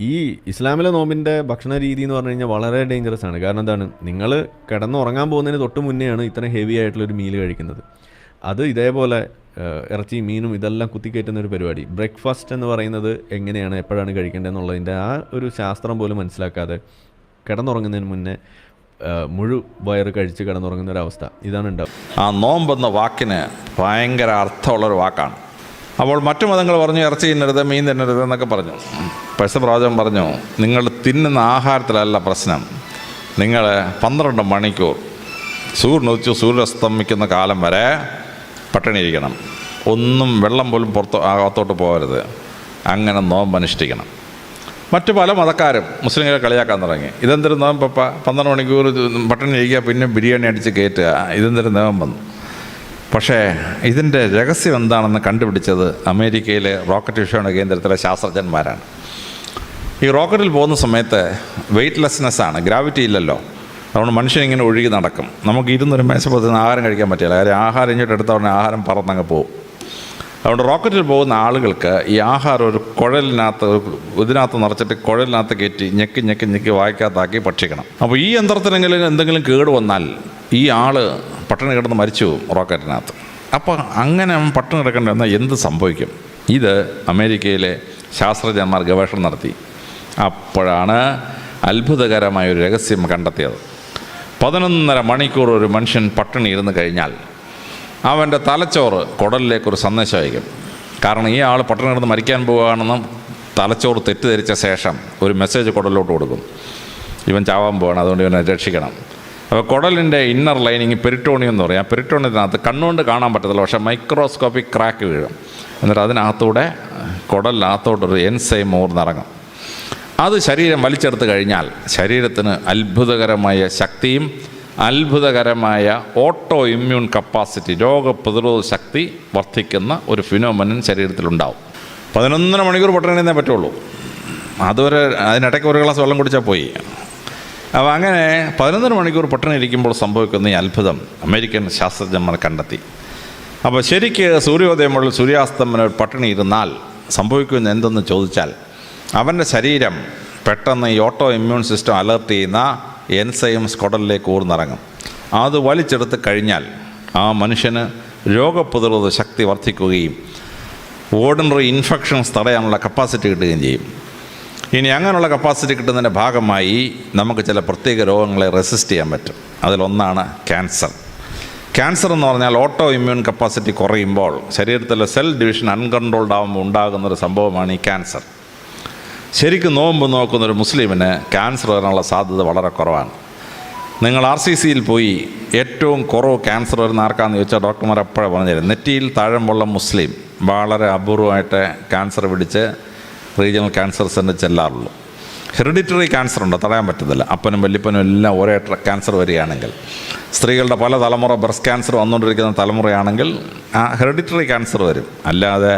ഈ ഇസ്ലാമിലെ നോമ്പിൻ്റെ ഭക്ഷണ രീതി എന്ന് പറഞ്ഞു കഴിഞ്ഞാൽ വളരെ ഡേഞ്ചറസ് ആണ്. കാരണം എന്താണ്, നിങ്ങൾ കിടന്നുറങ്ങാൻ പോകുന്നതിന് തൊട്ട് മുന്നെയാണ് ഇത്രയും ഹെവി ആയിട്ടുള്ളൊരു മീൽ കഴിക്കുന്നത്. അത് ഇതേപോലെ ഇറച്ചി മീനും ഇതെല്ലാം കുത്തിക്കയറ്റുന്ന ഒരു പരിപാടി. ബ്രേക്ക്ഫാസ്റ്റ് എന്ന് പറയുന്നത് എങ്ങനെയാണ്, എപ്പോഴാണ് കഴിക്കേണ്ടതെന്നുള്ളതിൻ്റെ ആ ഒരു ശാസ്ത്രം പോലും മനസ്സിലാക്കാതെ കിടന്നുറങ്ങുന്നതിന് മുന്നേ വയറ് കഴിച്ച് കിടന്നുറങ്ങുന്ന ഒരവസ്ഥ ഇതാണ് ഉണ്ടാവും. ആ നോമ്പെന്ന വാക്കിന് ഭയങ്കര അർത്ഥമുള്ളൊരു വാക്കാണ്. അപ്പോൾ മറ്റു മതങ്ങൾ പറഞ്ഞു ഇറച്ചി തിന്നരുത്, മീൻ തിന്നരുത് എന്നൊക്കെ പറഞ്ഞു. പ്രവാചകൻ പറഞ്ഞു, നിങ്ങൾ തിന്നുന്ന ആഹാരത്തിലല്ല പ്രശ്നം, നിങ്ങൾ 12 മണിക്കൂർ സൂര്യനുദിച്ച് സൂര്യസ്തമിക്കുന്ന കാലം വരെ പട്ടിണി ഇരിക്കണം, ഒന്നും വെള്ളം പോലും അകത്തോട്ട് പോകരുത്, അങ്ങനെ നോമ്പ് അനുഷ്ഠിക്കണം. മറ്റു പല മതക്കാരും മുസ്ലിങ്ങളെ കളിയാക്കാൻ തുടങ്ങി. ഇതെന്തൊരു നോമ്പപ്പ, 12 മണിക്കൂർ പട്ടിണി ഇരിക്കുക, പിന്നെ ബിരിയാണി അടിച്ച് കയറ്റുക, ഇതെന്തൊരു നോമ്പെന്ന്. പക്ഷേ ഇതിൻ്റെ രഹസ്യം എന്താണെന്ന് കണ്ടുപിടിച്ചത് അമേരിക്കയിലെ റോക്കറ്റ് വിക്ഷേപണ കേന്ദ്രത്തിലെ ശാസ്ത്രജ്ഞന്മാരാണ്. ഈ റോക്കറ്റിൽ പോകുന്ന സമയത്ത് വെയ്റ്റ്ലെസ്നെസ്സാണ്, ഗ്രാവിറ്റി ഇല്ലല്ലോ. അതുകൊണ്ട് മനുഷ്യനിങ്ങനെ ഒഴുകി നടക്കും. നമുക്ക് ഇരുന്നൊരു മേശപ്പുറത്ത് നിന്ന് ആഹാരം കഴിക്കാൻ പറ്റില്ല. കാര്യം ആഹാരം ഇങ്ങോട്ട് എടുത്ത ഉടനെ ആഹാരം പറന്നങ്ങ് പോകും. അതുകൊണ്ട് റോക്കറ്റിൽ പോകുന്ന ആളുകൾക്ക് ഈ ആഹാരം ഒരു കുഴലിനകത്ത്, ഇതിനകത്ത് നിറച്ചിട്ട് കുഴലിനകത്ത് കയറ്റി ഞെക്കി ഞെക്കി ഞെക്കി വായിക്കകത്താക്കി ഭക്ഷിക്കണം. അപ്പോൾ ഈ യന്ത്രത്തിനെങ്കിലും എന്തെങ്കിലും കേട് വന്നാൽ ഈ ആൾ പട്ടിണി കിടന്ന് മരിച്ചു പോകും റോക്കറ്റിനകത്ത്. അപ്പോൾ അങ്ങനെ പട്ടിണി കിടക്കേണ്ടി വന്നാൽ എന്ത് സംഭവിക്കും? ഇത് അമേരിക്കയിലെ ശാസ്ത്രജ്ഞന്മാർ ഗവേഷണം നടത്തി. അപ്പോഴാണ് അത്ഭുതകരമായൊരു രഹസ്യം കണ്ടെത്തിയത്. 11.5 മണിക്കൂർ ഒരു മനുഷ്യൻ പട്ടിണി ഇരുന്ന് കഴിഞ്ഞാൽ അവൻ്റെ തലച്ചോറ് കുടലിലേക്കൊരു സന്ദേശം അയക്കും. കാരണം ഈ ആൾ പട്ടിണി കിടന്ന് മരിക്കാൻ പോവുകയാണെന്നും തലച്ചോറ് തെറ്റിദ്ധരിച്ച ശേഷം ഒരു മെസ്സേജ് കുടലിലോട്ട് കൊടുക്കും, ഇവൻ ചാവാൻ പോവുകയാണ്, അതുകൊണ്ട് ഇവനെ രക്ഷിക്കണം. അപ്പോൾ കുടലിൻ്റെ ഇന്നർ ലൈനിങ് പെരിട്ടോണിയം എന്ന് പറയും. ആ പെരിട്ടോണിയത്തിനകത്ത് കണ്ണുകൊണ്ട് കാണാൻ പറ്റത്തില്ല, പക്ഷേ മൈക്രോസ്കോപ്പിക് ക്രാക്ക് വീഴും. എന്നിട്ട് അതിനകത്തൂടെ കുടലിനകത്തോട്ടൊരു എൻസൈം ഊർന്നിറങ്ങും. അത് ശരീരം വലിച്ചെടുത്ത് കഴിഞ്ഞാൽ ശരീരത്തിന് അത്ഭുതകരമായ ശക്തിയും അത്ഭുതകരമായ ഓട്ടോ ഇമ്മ്യൂൺ കപ്പാസിറ്റി, രോഗപ്രതിരോധ ശക്തി വർദ്ധിക്കുന്ന ഒരു ഫിനോമിനൻ ശരീരത്തിലുണ്ടാവും. 11.5 മണിക്കൂർ പട്ടിണി ഇരുന്നേ പറ്റുള്ളൂ. അതുവരെ അതിനിടയ്ക്ക് ഒരു ഗ്ലാസ് വെള്ളം കുടിച്ചാൽ പോയി. അപ്പോൾ അങ്ങനെ 11 മണിക്കൂർ പട്ടിണി ഇരിക്കുമ്പോൾ സംഭവിക്കുന്ന ഈ അത്ഭുതം അമേരിക്കൻ ശാസ്ത്രജ്ഞന്മാർ കണ്ടെത്തി. അപ്പോൾ ശരിക്ക് സൂര്യോദയം മുതൽ സൂര്യാസ്തമനം പട്ടിണി ഇരുന്നാൽ സംഭവിക്കുന്ന എന്തെന്ന് ചോദിച്ചാൽ, അവൻ്റെ ശരീരം പെട്ടെന്ന് ഈ ഓട്ടോ ഇമ്മ്യൂൺ സിസ്റ്റം അലർട്ട് ചെയ്യുന്ന എൻസൈംസ് കുടലിലേക്ക് ഊർന്നിറങ്ങും. അത് വലിച്ചെടുത്ത് കഴിഞ്ഞാൽ ആ മനുഷ്യന് രോഗപ്രതിരോധ ശക്തി വർദ്ധിക്കുകയും ഓർഡിനറി ഇൻഫെക്ഷൻസ് തടയാനുള്ള കപ്പാസിറ്റി കിട്ടുകയും ചെയ്യും. ഇനി അങ്ങനെയുള്ള കപ്പാസിറ്റി കിട്ടുന്നതിൻ്റെ ഭാഗമായി നമുക്ക് ചില പ്രത്യേക രോഗങ്ങളെ റെസിസ്റ്റ് ചെയ്യാൻ പറ്റും. അതിലൊന്നാണ് ക്യാൻസർ. ക്യാൻസർ എന്ന് പറഞ്ഞാൽ ഓട്ടോ ഇമ്മ്യൂൺ കപ്പാസിറ്റി കുറയുമ്പോൾ ശരീരത്തിലെ സെൽ ഡിവിഷൻ അൺകൺട്രോൾഡ് ആകുമ്പോൾ ഉണ്ടാകുന്നൊരു സംഭവമാണ് ഈ ക്യാൻസർ. ശരിക്കും നോമ്പ് നോക്കുന്നൊരു മുസ്ലിമിന് ക്യാൻസർ വരാനുള്ള സാധ്യത വളരെ കുറവാണ്. നിങ്ങൾ RCCയിൽ പോയി ഏറ്റവും കുറവ് ക്യാൻസർ വരുന്ന ആർക്കാന്ന് ചോദിച്ചാൽ ഡോക്ടർമാർ എപ്പോഴും പറഞ്ഞുതരും, നെറ്റിയിൽ താഴമ്പുള്ള മുസ്ലിം വളരെ അപൂർവമായിട്ട് ക്യാൻസർ പിടിച്ച് റീജിയണൽ ക്യാൻസർ സെൻ്റർ ചെല്ലാറുള്ളൂ. ഹെറിഡിറ്ററി ക്യാൻസർ ഉണ്ട്, തടയാൻ പറ്റത്തില്ല. അപ്പനും വല്യപ്പനും എല്ലാം ഒരേ ക്യാൻസർ വരികയാണെങ്കിൽ, സ്ത്രീകളുടെ പല തലമുറ ബ്രസ്റ്റ് ക്യാൻസർ വന്നുകൊണ്ടിരിക്കുന്ന തലമുറയാണെങ്കിൽ ആ ഹെറിഡിറ്ററി ക്യാൻസർ വരും. അല്ലാതെ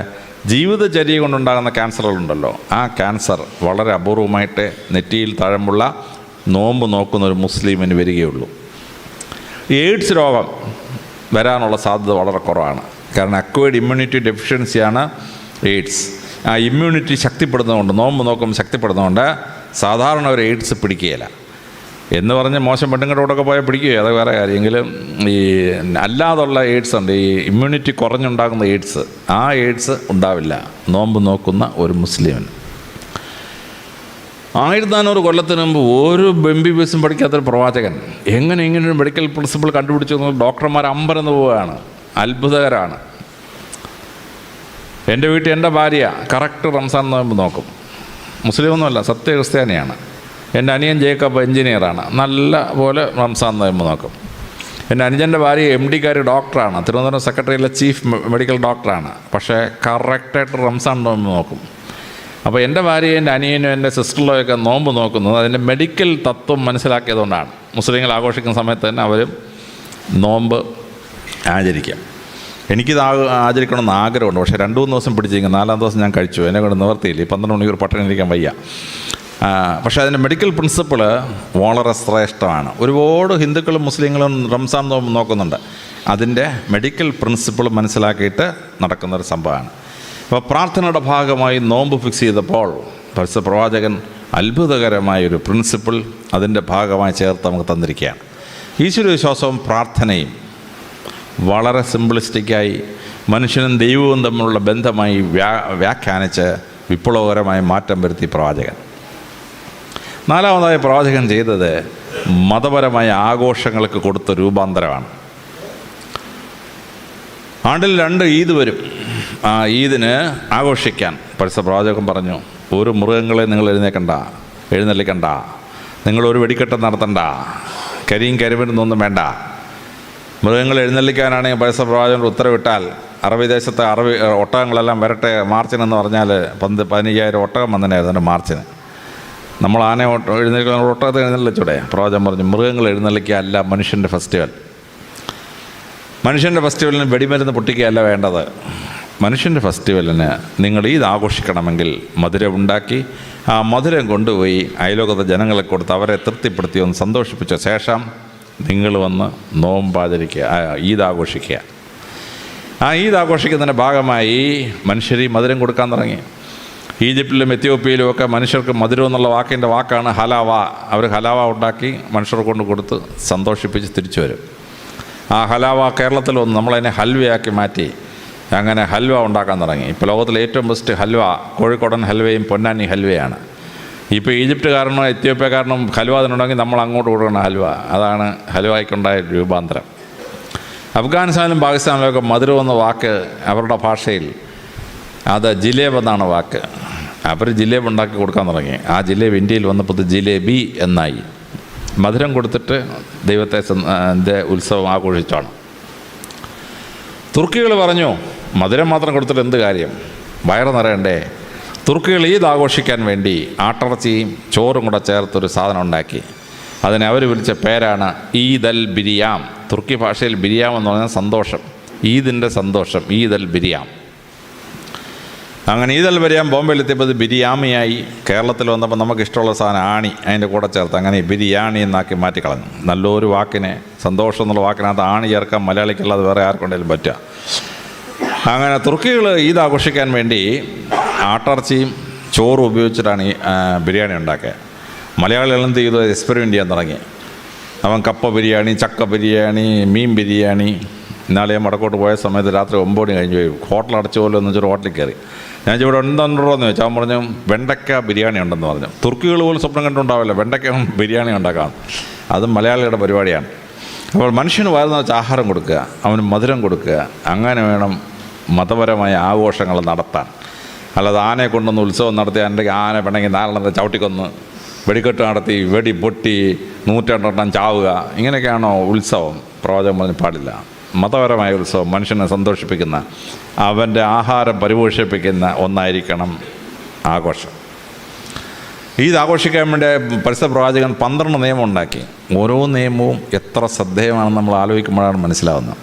ജീവിതചര്യ കൊണ്ടുണ്ടാകുന്ന ക്യാൻസറുകളുണ്ടല്ലോ, ആ ക്യാൻസർ വളരെ അപൂർവമായിട്ട് നെറ്റിയിൽ തഴമ്പുള്ള നോമ്പ് നോക്കുന്ന ഒരു മുസ്ലിമിന് വരികയുള്ളൂ. എയ്ഡ്സ് രോഗം വരാനുള്ള സാധ്യത വളരെ കുറവാണ്. കാരണം അക്വയർഡ് ഇമ്മ്യൂണിറ്റി ഡെഫിഷ്യൻസിയാണ് എയ്ഡ്സ്. ആ ഇമ്മ്യൂണിറ്റി ശക്തിപ്പെടുന്നതുകൊണ്ട്, നോമ്പ് നോക്കുമ്പോൾ ശക്തിപ്പെടുന്നതുകൊണ്ട് സാധാരണ ഒരു എയ്ഡ്സ് പിടിക്കുകയില്ല. എന്ന് പറഞ്ഞ് മോശം പെണ്ണുങ്ങളുടെ കൂടെയൊക്കെ പോയാൽ പിടിക്കുകയോ, അത് വേറെ കാര്യമെങ്കിലും ഈ അല്ലാതുള്ള എയ്ഡ്സ് ഉണ്ട്, ഈ ഇമ്മ്യൂണിറ്റി കുറഞ്ഞുണ്ടാകുന്ന എയ്ഡ്സ്, ആ എയ്ഡ്സ് ഉണ്ടാവില്ല നോമ്പ് നോക്കുന്ന ഒരു മുസ്ലിമിന്. 1400 കൊല്ലത്തിന് മുമ്പ് ഒരു MBBS പഠിക്കാത്തൊരു പ്രവാചകൻ എങ്ങനെ ഇങ്ങനൊരു മെഡിക്കൽ പ്രിൻസിപ്പിൾ കണ്ടുപിടിച്ചു? ഡോക്ടർമാർ അമ്പരന്ന് പോവുകയാണ്, അത്ഭുതകരമാണ്. എൻ്റെ വീട്ടിൽ എൻ്റെ ഭാര്യ കറക്റ്റ് റംസാൻ നോമ്പ് നോക്കും. മുസ്ലിമൊന്നുമല്ല, സത്യ ക്രിസ്ത്യാനിയാണ്. എൻ്റെ അനിയൻ ജേക്കബ് എഞ്ചിനീയറാണ്, നല്ല പോലെ റംസാൻ നോമ്പ് നോക്കും. എൻ്റെ അനുജൻ്റെ ഭാര്യ MD ഡോക്ടറാണ്, തിരുവനന്തപുരം സെക്രട്ടറിയിലെ ചീഫ് മെഡിക്കൽ ഡോക്ടറാണ്. പക്ഷേ കറക്റ്റായിട്ട് റംസാൻ നോമ്പ് നോക്കും. അപ്പോൾ എൻ്റെ ഭാര്യയും എൻ്റെ അനിയനും എൻ്റെ സിസ്റ്ററിലൊക്കെ നോമ്പ് നോക്കുന്നത് അതിൻ്റെ മെഡിക്കൽ തത്വം മനസ്സിലാക്കിയതുകൊണ്ടാണ്. മുസ്ലിങ്ങൾ ആഘോഷിക്കുന്ന സമയത്ത് തന്നെ അവരും നോമ്പ് ആചരിക്കാം. എനിക്കിത് ആചരിക്കണമെന്ന് ആഗ്രഹമുണ്ട്. പക്ഷേ 2-3 ദിവസം പിടിച്ചിരിക്കും, 4-ാം ദിവസം ഞാൻ കഴിച്ചു, എന്നെ കൊണ്ട് നിവർത്തിയില്ല. 12 മണിക്കൂർ പട്ടിണി ഇരിക്കാൻ വയ്യ. പക്ഷേ അതിൻ്റെ മെഡിക്കൽ പ്രിൻസിപ്പിൾ വളരെ ശ്രേഷ്ഠമാണ്. ഒരുപാട് ഹിന്ദുക്കളും മുസ്ലിങ്ങളും റംസാൻ നോമ്പ് നോക്കുന്നുണ്ട്. അതിൻ്റെ മെഡിക്കൽ പ്രിൻസിപ്പിൾ മനസ്സിലാക്കിയിട്ട് നടക്കുന്നൊരു സംഭവമാണ്. അപ്പോൾ പ്രാർത്ഥനയുടെ ഭാഗമായി നോമ്പ് ഫിക്സ് ചെയ്തപ്പോൾ പരിശുദ്ധ പ്രവാചകൻ അത്ഭുതകരമായൊരു പ്രിൻസിപ്പിൾ അതിൻ്റെ ഭാഗമായി ചേർത്ത് നമുക്ക് തന്നിരിക്കുകയാണ്. ഈശ്വരവിശ്വാസവും പ്രാർത്ഥനയും വളരെ സിംപിളിസ്റ്റിക്കായി മനുഷ്യനും ദൈവവും തമ്മിലുള്ള ബന്ധമായി വ്യാഖ്യാനിച്ച് വിപ്ലവകരമായ മാറ്റം വരുത്തി പ്രവാചകൻ. നാലാമതായി പ്രവാചകൻ ചെയ്തത് മതപരമായ ആഘോഷങ്ങൾക്ക് കൊടുത്ത രൂപാന്തരമാണ്. ആണ്ടിൽ 2 ഈദ് വരും. ആ ഈദിന് ആഘോഷിക്കാൻ പരിശുദ്ധ പ്രവാചകൻ പറഞ്ഞു, ഒരു മൃഗങ്ങളെ നിങ്ങൾ എഴുന്നള്ളിക്കണ്ട, നിങ്ങളൊരു വെടിക്കെട്ട് നടത്തണ്ട, കരിയും കരിമരുന്നൊന്നും വേണ്ട. മൃഗങ്ങൾ എഴുന്നള്ളിക്കാനാണെങ്കിൽ പരിശുദ്ധ പ്രവാചകൻ ഉത്തരവിട്ടാൽ അറബി ദേശത്തെ ഒട്ടകങ്ങളെല്ലാം വരട്ടെ മാർച്ചിനെന്ന് പറഞ്ഞാൽ 15,000 ഒട്ടകം വന്നതിനായിരുന്നു അതിൻ്റെ മാർച്ചിന്. നമ്മൾ ആന എഴുന്നള്ളിക്കാൻ ഒട്ടകത്തെ എഴുന്നള്ളിച്ചൂടെ? പ്രവാചകൻ പറഞ്ഞു, മൃഗങ്ങൾ എഴുന്നള്ളിക്കുകയല്ല മനുഷ്യൻ്റെ ഫെസ്റ്റിവൽ. മനുഷ്യൻ്റെ ഫെസ്റ്റിവലിന് വെടിമരുന്ന് പൊട്ടിക്കുകയല്ല വേണ്ടത്. മനുഷ്യൻ്റെ ഫെസ്റ്റിവലിന് നിങ്ങൾ ഈദ് ആഘോഷിക്കണമെങ്കിൽ മധുരം ഉണ്ടാക്കി ആ മധുരം കൊണ്ടുപോയി അയലോകത്തെ ജനങ്ങളെ കൊടുത്ത് അവരെ തൃപ്തിപ്പെടുത്തി ഒന്ന് സന്തോഷിപ്പിച്ച ശേഷം നിങ്ങൾ വന്ന് നോമ്പാചരിക്കുക, ഈദ് ആഘോഷിക്കുക. ആ ഈദ് ആഘോഷിക്കുന്നതിൻ്റെ ഭാഗമായി മനുഷ്യർ ഈ മധുരം കൊടുക്കാൻ തുടങ്ങി. ഈജിപ്തിലും എത്യോപ്യയിലും ഒക്കെ മനുഷ്യർക്ക് മധുരം എന്നുള്ള വാക്കാണ് ഹലാവ. അവർ ഹലാവ ഉണ്ടാക്കി മനുഷ്യരെ കൊണ്ട് കൊടുത്ത് സന്തോഷിപ്പിച്ച് തിരിച്ചു വരും. ആ ഹലാവ കേരളത്തിൽ വന്ന് നമ്മളതിനെ ഹൽവയാക്കി മാറ്റി അങ്ങനെ ഹൽവ ഉണ്ടാക്കാൻ തുടങ്ങി. ഇപ്പോൾ ലോകത്തിലെ ഏറ്റവും ബെസ്റ്റ് ഹൽവ കോഴിക്കോടൻ ഹൽവയും പൊന്നാനി ഹൽവയാണ്. ഇപ്പോൾ ഈജിപ്തുകാരനോ എത്യോപ്യക്കാരനോ ഹൽവ അതിനുണ്ടെങ്കിൽ നമ്മൾ അങ്ങോട്ട് കൊടുക്കുന്ന ഹൽവ. അതാണ് ഹൽവയ്ക്കുണ്ടായ രൂപാന്തരം. അഫ്ഗാനിസ്ഥാനിലും പാകിസ്ഥാനിലുമൊക്കെ മധുരം എന്ന വാക്ക് അവരുടെ ഭാഷയിൽ അത് ജിലേബ് എന്നാണ് വാക്ക്. അവർ ജിലേബ് ഉണ്ടാക്കി കൊടുക്കാൻ തുടങ്ങി. ആ ജിലേബ് ഇന്ത്യയിൽ വന്നപ്പോൾ ഇത് ജിലേബി എന്നായി. മധുരം കൊടുത്തിട്ട് ദൈവത്തെ ഉത്സവം ആഘോഷിച്ചാണ്. തുർക്കികൾ പറഞ്ഞു, മധുരം മാത്രം കൊടുത്തിട്ട് എന്ത് കാര്യം, വയറ് നിറയണ്ടേ? തുർക്കികൾ ഈദ് ആഘോഷിക്കാൻ വേണ്ടി ആട്ടിറച്ചിയും ചോറും കൂടെ ചേർത്തൊരു സാധനം ഉണ്ടാക്കി. അതിനെ അവർ വിളിച്ച പേരാണ് ഈദ് അൽ ബിരിയാം. തുർക്കി ഭാഷയിൽ ബിരിയാം എന്ന് പറഞ്ഞാൽ സന്തോഷം, ഈദിൻ്റെ സന്തോഷം, ഈദ് അൽ ബിരിയാം. അങ്ങനെ ഈദ് അൽ ബിരിയാം ബോംബെയിലെത്തിയപ്പോൾ ഇത് ബിരിയാമിയായി. കേരളത്തിൽ വന്നപ്പോൾ നമുക്ക് ഇഷ്ടമുള്ള സാധനം ആണി അതിൻ്റെ കൂടെ ചേർത്ത് അങ്ങനെ ബിരിയാണി എന്നാക്കി മാറ്റിക്കളഞ്ഞു. നല്ലൊരു വാക്കിനെ, സന്തോഷം എന്നുള്ള വാക്കിനകത്ത് ആണി ചേർക്കാൻ മലയാളിക്കുള്ളത് വേറെ ആർക്കുണ്ടെങ്കിലും പറ്റുക. അങ്ങനെ തുർക്കികൾ ഈദ് ആഘോഷിക്കാൻ വേണ്ടി ആട്ടിറച്ചിയും ചോറും ഉപയോഗിച്ചിട്ടാണ് ഈ ബിരിയാണി ഉണ്ടാക്കിയത്. മലയാളികൾ എന്ത് ചെയ്തു, എക്സ്പെരിമെൻ്റ് ചെയ്യാൻ തുടങ്ങി. അവൻ കപ്പ ബിരിയാണി, ചക്ക ബിരിയാണി, മീൻ ബിരിയാണി. ഇന്നാളെ വടക്കോട്ട് പോയ സമയത്ത് രാത്രി 9 മണി കഴിഞ്ഞ് പോയി. ഹോട്ടൽ അടച്ചു പോലെ എന്ന് വെച്ചൊരു ഹോട്ടലിൽ കയറി. ഞാൻ ഇവിടെ ഉണ്ടെന്നുണ്ടോ എന്ന് ചോദിച്ചാൽ അവൻ പറഞ്ഞു വെണ്ടയ്ക്ക ബിരിയാണി ഉണ്ടെന്ന് പറഞ്ഞു. തുർക്കികൾ പോലും സ്വപ്നം കണ്ടുണ്ടാവില്ല വെണ്ടയ്ക്ക ബിരിയാണി ഉണ്ടാക്കാം. അത് മലയാളികളുടെ പരിപാടിയാണ്. അപ്പോൾ മനുഷ്യന് വയറുന്ന വെച്ച് ആഹാരം കൊടുക്കുക, അവന് മധുരം കൊടുക്കുക. അങ്ങനെ വേണം മതപരമായ ആഘോഷങ്ങൾ നടത്താൻ. അല്ലാതെ ആനയെ കൊണ്ടൊന്ന് ഉത്സവം നടത്തി എൻ്റെ ആന വേണമെങ്കിൽ 4 ചവിട്ടിക്കൊന്ന് വെടിക്കെട്ട് നടത്തി വെടി പൊട്ടി 102 ചാവുക, ഇങ്ങനെയൊക്കെയാണോ ഉത്സവം? പ്രവാചകൻ പറഞ്ഞു പാടില്ല. മതപരമായ ഉത്സവം മനുഷ്യനെ സന്തോഷിപ്പിക്കുന്ന, അവൻ്റെ ആഹാരം പരിപോഷിപ്പിക്കുന്ന ഒന്നായിരിക്കണം ആഘോഷം. ഈദ് ആഘോഷിക്കാൻ വേണ്ടി പരിശുദ്ധ പ്രവാചകൻ 12 നിയമം ഉണ്ടാക്കി. ഓരോ നിയമവും എത്ര ശ്രദ്ധേയമാണെന്ന് നമ്മൾ ആലോചിക്കുമ്പോഴാണ് മനസ്സിലാവുന്നത്.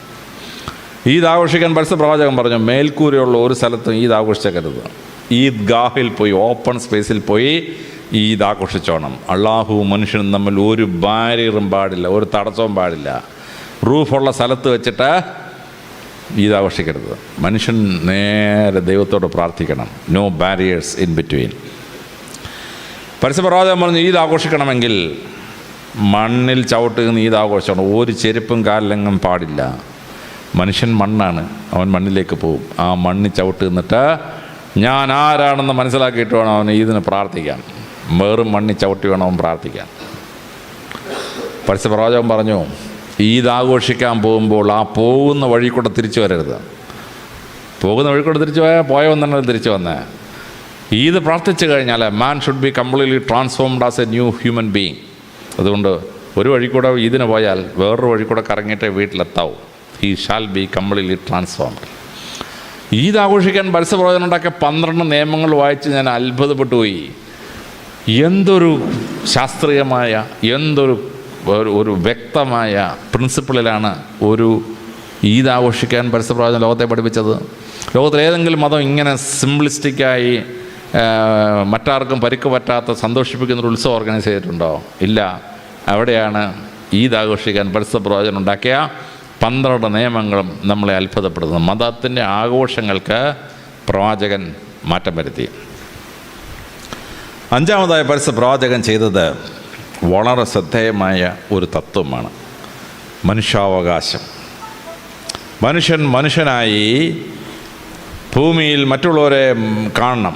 ഈദ് ആഘോഷിക്കാൻ പരിശുദ്ധ പ്രവാചകൻ പറഞ്ഞു, മേൽക്കൂരയുള്ള ഒരു സ്ഥലത്തും ഈദ് ആഘോഷിച്ചേക്കരുത്. ഈദ് ഗാഹിൽ പോയി, ഓപ്പൺ സ്പേസിൽ പോയി ഈദ് ആഘോഷിച്ചോണം. അള്ളാഹുവും മനുഷ്യനും തമ്മിൽ ഒരു ബാരിയറും പാടില്ല, ഒരു തടസ്സവും പാടില്ല. റൂഫുള്ള സ്ഥലത്ത് വെച്ചിട്ട് ഈദ് ആഘോഷിക്കരുത്. മനുഷ്യൻ നേരെ ദൈവത്തോട് പ്രാർത്ഥിക്കണം. No barriers in between. പരിശുദ്ധ പ്രവാചകൻ പറഞ്ഞു, ഈദ് ആഘോഷിക്കണമെങ്കിൽ മണ്ണിൽ ചവിട്ടുന്ന ഈദ് ആഘോഷിക്കണം. ഒരു ചെരുപ്പും കാലിലെങ്ങും പാടില്ല. മനുഷ്യൻ മണ്ണാണ്, അവൻ മണ്ണിലേക്ക് പോകും. ആ മണ്ണിൽ ചവിട്ട് നിന്നിട്ട് ഞാൻ ആരാണെന്ന് മനസ്സിലാക്കിയിട്ട് വേണം അവന് ഈദിന് പ്രാർത്ഥിക്കാൻ. വേറും മണ്ണിൽ ചവിട്ടി വേണം അവൻ പ്രാർത്ഥിക്കാൻ. പരിശുദ്ധ പ്രവാചകൻ പറഞ്ഞു, ഈദ് ആഘോഷിക്കാൻ പോകുമ്പോൾ ആ പോകുന്ന വഴി കൂടെ തിരിച്ചു വരരുത്. പോകുന്ന വഴി കൂടെ തിരിച്ചു പോയവൻ തന്നെ തിരിച്ചു വന്നേ. ഈദ് പ്രാർത്ഥിച്ചു കഴിഞ്ഞാൽ man should be completely transformed as a new human being. അതുകൊണ്ട് ഒരു വഴി കൂടെ ഈദിന് പോയാൽ വേറൊരു വഴി കൂടെ കറങ്ങിയിട്ടേ വീട്ടിലെത്താവൂ. He shall be completely transformed. Eid ആഘോഷിക്കാൻ പരിശുദ്ധ പ്രവാചകൻ ഉണ്ടാക്കിയ 12 നിയമങ്ങൾ വായിച്ച് ഞാൻ അത്ഭുതപ്പെട്ടു പോയി. എന്തൊരു ശാസ്ത്രീയമായ, എന്തൊരു ഒരു വ്യക്തമായ പ്രിൻസിപ്പിളിലാണ് ഒരു ഈദ് ആഘോഷിക്കാൻ പരിശുദ്ധ പ്രവാചകൻ ലോകത്തെ പഠിപ്പിച്ചത്. ലോകത്തിലേതെങ്കിലും മതം ഇങ്ങനെ സിംപ്ലിസ്റ്റിക്കായി മറ്റാർക്കും പരിക്ക് പറ്റാത്ത സന്തോഷിപ്പിക്കുന്നൊരു ഉത്സവം ഓർഗനൈസ് ചെയ്തിട്ടുണ്ടോ? ഇല്ല. അവിടെയാണ് ഈദ് ആഘോഷിക്കാൻ പരിശുദ്ധ പ്രവാചകൻ ഉണ്ടാക്കിയ 12 നിയമങ്ങളും നമ്മളെ അത്ഭുതപ്പെടുത്തുന്നത്. മതത്തിൻ്റെ ആഘോഷങ്ങൾക്ക് പ്രവാചകൻ മാറ്റം വരുത്തി. അഞ്ചാമതായി പരിശുദ്ധ പ്രവാചകൻ ചെയ്തത് വളരെ ശ്രദ്ധേയമായ ഒരു തത്വമാണ് മനുഷ്യാവകാശം. മനുഷ്യനായി ഭൂമിയിൽ മറ്റുള്ളവരെ കാണണം,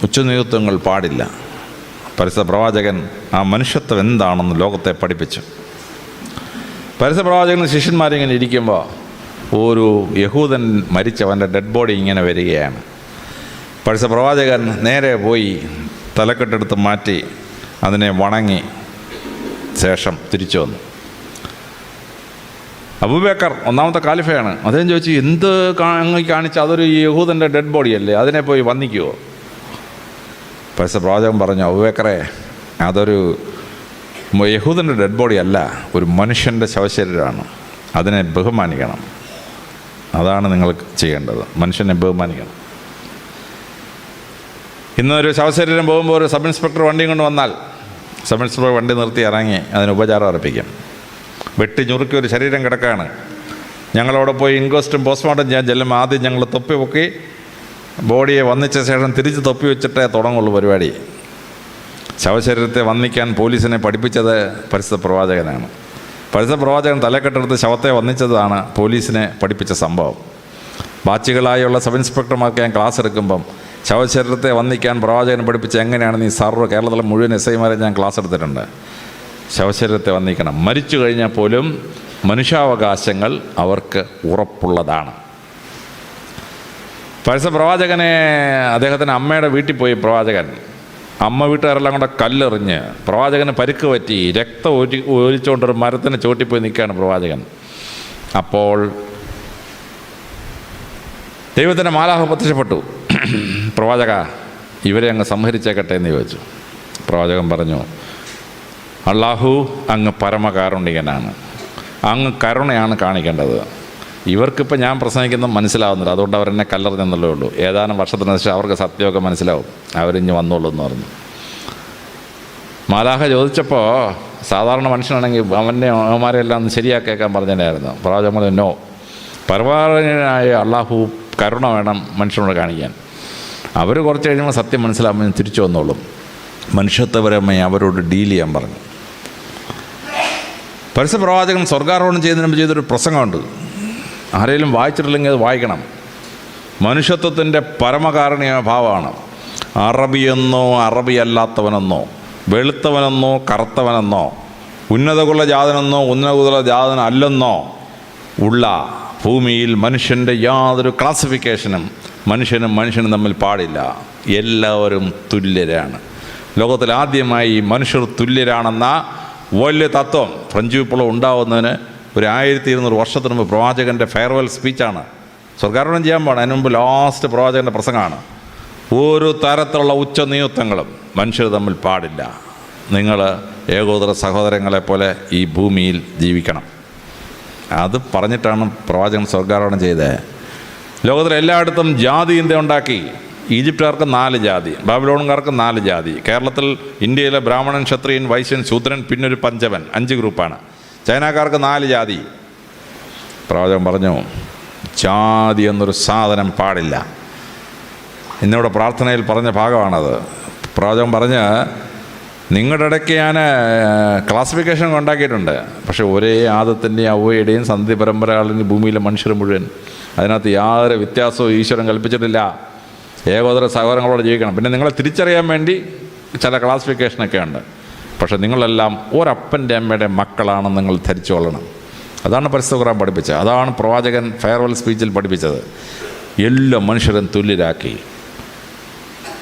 ഉച്ചനീചത്വങ്ങൾ പാടില്ല. പരിശുദ്ധ പ്രവാചകൻ ആ മനുഷ്യത്വം എന്താണെന്ന് ലോകത്തെ പഠിപ്പിച്ചു. പരിശുദ്ധ പ്രവാചകൻ ശിഷ്യന്മാരിങ്ങനെ ഇരിക്കുമ്പോൾ ഒരു യഹൂദൻ മരിച്ചവൻ്റെ ഡെഡ് ബോഡി ഇങ്ങനെ വരികയാണ്. പരിശുദ്ധ പ്രവാചകൻ നേരെ പോയി തലക്കെട്ടെടുത്ത് മാറ്റി അതിനെ വണങ്ങി ശേഷം തിരിച്ചു വന്നു. അബൂബക്കർ ഒന്നാമത്തെ ഖലീഫയാണ്. അദ്ദേഹം ചോദിച്ചു, എന്ത് കാണിച്ച അതൊരു യഹൂദൻ്റെ ഡെഡ് ബോഡിയല്ലേ, അതിനെ പോയി വന്ദിക്കുമോ? പരിശുദ്ധ പ്രവാചകൻ പറഞ്ഞു, അബൂബക്കറെ, അതൊരു യഹൂദൻ്റെ ഡെഡ് ബോഡി അല്ല, ഒരു മനുഷ്യൻ്റെ ശവശരീരമാണ്, അതിനെ ബഹുമാനിക്കണം. അതാണ് നിങ്ങൾ ചെയ്യേണ്ടത്, മനുഷ്യനെ ബഹുമാനിക്കണം. ഇന്നൊരു ശവശരീരം പോകുമ്പോൾ ഒരു സബ് ഇൻസ്പെക്ടർ വണ്ടിയും കൊണ്ട് വന്നാൽ സബ് ഇൻസ്പെക്ടർ വണ്ടി നിർത്തി ഇറങ്ങി അതിന് ഉപചാരം അർപ്പിക്കും. വെട്ടി ഞുറുക്കി ഒരു ശരീരം കിടക്കുകയാണ്, ഞങ്ങളവിടെ പോയി ഇൻക്വസ്റ്റും പോസ്റ്റ്മോർട്ടം ചെയ്യാൻ ചെല്ലുമ്പോൾ ആദ്യം ഞങ്ങൾ തൊപ്പി പൊക്കി ബോഡിയെ വന്നിച്ച ശേഷം തിരിച്ച് തൊപ്പി വെച്ചിട്ടേ തുടങ്ങുള്ളൂ പരിപാടി. ശവശരീരത്തെ വന്ദിക്കാൻ പോലീസിനെ പഠിപ്പിച്ചത് പരിശുദ്ധ പ്രവാചകനാണ്. പരിശുദ്ധ പ്രവാചകൻ തലക്കെട്ടെടുത്ത് ശവത്തെ വന്ദിച്ചതാണ് പോലീസിനെ പഠിപ്പിച്ച സംഭവം. ബാച്ചുകളായുള്ള സബ് ഇൻസ്പെക്ടർമാർക്ക് ഞാൻ ക്ലാസ് എടുക്കുമ്പം ശവശരീരത്തെ വന്ദിക്കാൻ പ്രവാചകൻ പഠിപ്പിച്ച എങ്ങനെയാണെന്ന് ഈ സർവ്വ കേരളത്തിലെ മുഴുവൻ SI-മാരെ ഞാൻ ക്ലാസ് എടുത്തിട്ടുണ്ട്. ശവശരീരത്തെ വന്ദിക്കണം. മരിച്ചു കഴിഞ്ഞാൽ പോലും മനുഷ്യാവകാശങ്ങൾ അവർക്ക് ഉറപ്പുള്ളതാണ്. പരിശുദ്ധ പ്രവാചകനെ അദ്ദേഹത്തിൻ്റെ അമ്മയുടെ വീട്ടിൽ പോയി പ്രവാചകൻ, അമ്മ വീട്ടുകാരെല്ലാം കൂടെ കല്ലെറിഞ്ഞ് പ്രവാചകന് പരിക്ക് പറ്റി രക്തം ഒലിച്ചുകൊണ്ടൊരു മരത്തിന് ചോട്ടിപ്പോയി നിൽക്കുകയാണ് പ്രവാചകൻ. അപ്പോൾ ദൈവത്തിൻ്റെ മാലാഖ പ്രത്യക്ഷപ്പെട്ടു. പ്രവാചക, ഇവരെ അങ്ങ് സംഹരിച്ചേക്കട്ടെ എന്ന് ചോദിച്ചു. പ്രവാചകൻ പറഞ്ഞു, അള്ളാഹു അങ്ങ് പരമകാരുണികനാണ്, അങ്ങ് കരുണയാണ് കാണിക്കേണ്ടത്. ഇവർക്കിപ്പോൾ ഞാൻ പ്രസംഗിക്കുന്നത് മനസ്സിലാവുന്നില്ല, അതുകൊണ്ട് അവരെന്നെ കല്ലെറിഞ്ഞെന്നുള്ളേ ഉള്ളൂ. ഏതാനും വർഷത്തിന് ശേഷം അവർക്ക് സത്യമൊക്കെ മനസ്സിലാവും, അവരിഞ്ഞ് വന്നോളൂ എന്ന് പറഞ്ഞു. മാലാഖ ചോദിച്ചപ്പോൾ സാധാരണ മനുഷ്യനാണെങ്കിൽ അവന്മാരെല്ലാം ഒന്ന് ശരിയാക്കിയേക്കാൻ പറഞ്ഞതിനായിരുന്നു. പ്രവാചകൻ പറഞ്ഞു, നോ, പരമാവനായ അള്ളാഹു കരുണ വേണം മനുഷ്യനോട് കാണിക്കാൻ. അവർ കുറച്ച് കഴിയുമ്പോൾ സത്യം മനസ്സിലാകുമ്പോൾ തിരിച്ചു വന്നോളും, മനുഷ്യത്വപരമായി അവരോട് ഡീൽ ചെയ്യാൻ പറഞ്ഞു. പരിശുദ്ധ പ്രവാചകൻ സ്വർഗാരോഹണം ചെയ്യുന്നതിന് മുമ്പ് ചെയ്തൊരു പ്രസംഗമുണ്ട്, ആരെങ്കിലും വായിച്ചിട്ടില്ലെങ്കിൽ അത് വായിക്കണം. മനുഷ്യത്വത്തിൻ്റെ പരമകാരുണ്യ ഭാവമാണ്. അറബിയെന്നോ അറബി അല്ലാത്തവനെന്നോ, വെളുത്തവനെന്നോ കറുത്തവനെന്നോ, ഉന്നതകുല ജാതനെന്നോ ഉന്നതകുല ജാതൻ അല്ലെന്നോ ഉള്ള ഭൂമിയിൽ മനുഷ്യൻ്റെ യാതൊരു ക്ലാസിഫിക്കേഷനും മനുഷ്യനും തമ്മിൽ പാടില്ല. എല്ലാവരും തുല്യരാണ്. ലോകത്തിൽ ആദ്യമായി മനുഷ്യർ തുല്യരാണെന്ന വലിയ തത്വം ഫ്രഞ്ച് വിപ്ലവം ഉണ്ടാവുന്നതിന് ഒരു 1200 വർഷത്തിന് മുമ്പ് പ്രവാചകൻ്റെ ഫെയർവെൽ സ്പീച്ചാണ്. സ്വർഗാരോഹണം ചെയ്യാൻ പാടില്ല, അതിന് മുമ്പ് ലാസ്റ്റ് പ്രവാചകൻ്റെ പ്രസംഗമാണ്. ഒരു തരത്തിലുള്ള ഉച്ചനീചത്വങ്ങളും മനുഷ്യർ തമ്മിൽ പാടില്ല. നിങ്ങൾ ഏകോദര സഹോദരങ്ങളെ പോലെ ഈ ഭൂമിയിൽ ജീവിക്കണം. അത് പറഞ്ഞിട്ടാണ് പ്രവാചകൻ സ്വർഗാരോഹണം ചെയ്തത്. ലോകത്തിലെ എല്ലായിടത്തും ജാതി ഇന്ത്യ ഉണ്ടാക്കി. ഈജിപ്തുകാർക്ക് 4 ജാതി, ബാബിലോണുകാർക്ക് 4 ജാതി. കേരളത്തിൽ ഇന്ത്യയിലെ ബ്രാഹ്മണൻ, ക്ഷത്രിയൻ, വൈശ്യൻ, ശൂദ്രൻ, പിന്നൊരു പഞ്ചവൻ, 5 ഗ്രൂപ്പാണ്. ചൈനക്കാർക്ക് 4 ജാതി. പ്രവാചകൻ പറഞ്ഞു, ജാതി എന്നൊരു സാധനം പാടില്ല. ഇന്നിവിടെ പ്രാർത്ഥനയിൽ പറഞ്ഞ ഭാഗമാണത്. പ്രവാചകൻ പറഞ്ഞ്, നിങ്ങളുടെ ഇടയ്ക്ക് ഞാൻ ക്ലാസിഫിക്കേഷൻ ഉണ്ടാക്കിയിട്ടുണ്ട്, പക്ഷേ ഒരേ ആദത്തിൻ്റെയും അവയുടെയും സന്ധി പരമ്പരകളിൽ ഭൂമിയിലെ മനുഷ്യർ മുഴുവൻ, അതിനകത്ത് യാതൊരു വ്യത്യാസവും ഈശ്വരൻ കൽപ്പിച്ചിട്ടില്ല. ഏകോദര സഹോദരങ്ങളോട് ജീവിക്കണം. പിന്നെ നിങ്ങളെ തിരിച്ചറിയാൻ വേണ്ടി ചില ക്ലാസിഫിക്കേഷനൊക്കെ ഉണ്ട്, പക്ഷേ നിങ്ങളെല്ലാം ഒരപ്പൻ്റെ അമ്മയുടെ മക്കളാണെന്ന് നിങ്ങൾ ധരിച്ചു കൊള്ളണം. അതാണ് പരിശുദ്ധ ഖുർആൻ പഠിപ്പിച്ചത്. അതാണ് പ്രവാചകൻ ഫെയർവെൽ സ്പീച്ചിൽ പഠിപ്പിച്ചത്. എല്ലാ മനുഷ്യരും തുല്യരാക്കി.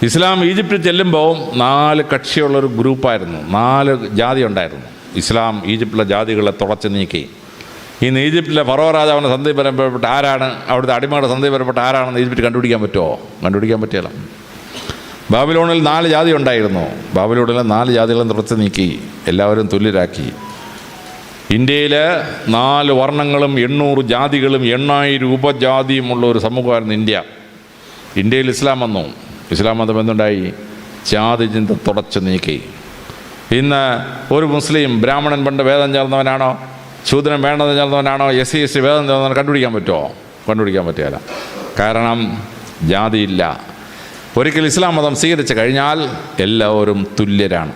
ഇസ്ലാം ഈജിപ്തിൽ ചെല്ലുമ്പോൾ 4 കക്ഷിയുള്ളൊരു ഗ്രൂപ്പായിരുന്നു, 4 ജാതി ഉണ്ടായിരുന്നു. ഇസ്ലാം ഈജിപ്തിലെ ജാതികളെ തുടച്ചു നീക്കി. ഇന്ന് ഈജിപ്തിലെ ഫറോ രാജാവിൻ്റെ സന്ധി പരമ്പരപ്പെട്ട ആരാണ്, അവിടുത്തെ അടിമയുടെ സന്ധി പരമ്പപ്പെട്ട ആരാണെന്ന് ഈജിപ്തിൽ കണ്ടുപിടിക്കാൻ പറ്റുമോ? കണ്ടുപിടിക്കാൻ പറ്റില്ല. ബാബിലോണിൽ 4 ജാതി ഉണ്ടായിരുന്നു. ബാബിലോണിലെ 4 ജാതികളും തുടച്ചു നീക്കി, എല്ലാവരും തുല്യരാക്കി. ഇന്ത്യയിൽ 4 വർണ്ണങ്ങളും 800 ജാതികളും 8000 ഉപജാതിയുമുള്ള ഒരു സമൂഹമായിരുന്നു ഇന്ത്യ. ഇന്ത്യയിൽ ഇസ്ലാം വന്നു. ഇസ്ലാം മതം എന്തുണ്ടായി? ജാതി ചിന്ത തുടച്ചു നീക്കി. ഇന്ന് ഒരു മുസ്ലിം ബ്രാഹ്മണൻ പണ്ട് വേദം ചേർന്നവനാണോ, ശൂദ്രൻ വേണ്ടത് ചേർന്നവനാണോ, SC വേദം ചേർന്നവൻ കണ്ടുപിടിക്കാൻ പറ്റുമോ? കണ്ടുപിടിക്കാൻ പറ്റില്ല. കാരണം ജാതിയില്ല. ഒരിക്കൽ ഇസ്ലാം മതം സ്വീകരിച്ചു കഴിഞ്ഞാൽ എല്ലാവരും തുല്യരാണ്.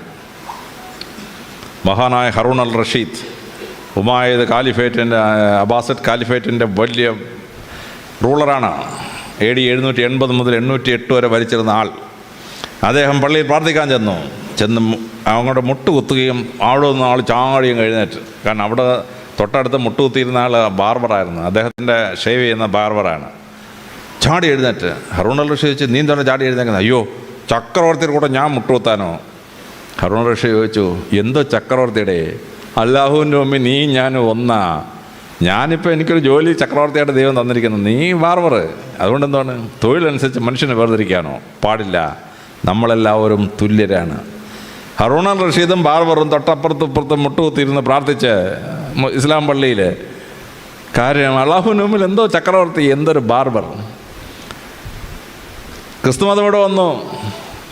മഹാനായ ഹറൂൺ അൽ റഷീദ് ഉമായത് കാലിഫേറ്റിൻ്റെ അബ്ബാസിഡ് കാലിഫേറ്റിൻ്റെ വലിയ റൂളറാണ്. AD 780 മുതൽ 808 വരെ ഭരിച്ചിരുന്ന ആൾ. അദ്ദേഹം പള്ളിയിൽ പ്രാർത്ഥിക്കാൻ ചെന്ന് അങ്ങോട്ട് മുട്ടുകുത്തുകയും അവിടെ നിന്ന് ആൾ ചാടിയും എഴുന്നേറ്റ്. കാരണം അവിടെ തൊട്ടടുത്ത് മുട്ടുകുത്തിയിരുന്ന ആൾ ബാർബറായിരുന്നു, അദ്ദേഹത്തിൻ്റെ ഷേവ് ചെയ്യുന്ന ബാർബറാണ്. ചാടി എഴുന്നേറ്റ് ഹറൂൺ അൽ റഷീദ് ചോദിച്ചു, നീ എന്താണ് ചാടി എഴുന്നേക്കുന്നത്? അയ്യോ, ചക്രവർത്തിയുടെ കൂടെ ഞാൻ മുട്ടുകുത്താനോ? ഹറൂൺ അൽ റഷീദ് ചോദിച്ചു, എന്തോ ചക്രവർത്തിയുടെ? അല്ലാഹുവിൻ്റെ മുമ്പിൽ നീ ഞാൻ ഒന്നാ. ഞാനിപ്പോൾ എനിക്കൊരു ജോലി ചക്രവർത്തിയായിട്ട് ദൈവം തന്നിരിക്കുന്നു, നീ ബാർബർ. അതുകൊണ്ട് എന്താണ്, തൊഴിലനുസരിച്ച് മനുഷ്യനെ വേർതിരിക്കാനോ? പാടില്ല. നമ്മളെല്ലാവരും തുല്യരാണ്. ഹറൂൺ അൽ റഷീദും ബാർബറും തൊട്ടപ്പുറത്തും ഇപ്പുറത്തും മുട്ടുകുത്തിയിരുന്ന് പ്രാർത്ഥിച്ച് ഇസ്ലാം പള്ളിയിൽ. കാര്യം അള്ളാഹുവിൻ്റെ മുമ്പിൽ എന്തോ ചക്രവർത്തി, എന്തൊരു ബാർബർ. ക്രിസ്തുമതം ഇവിടെ വന്നു.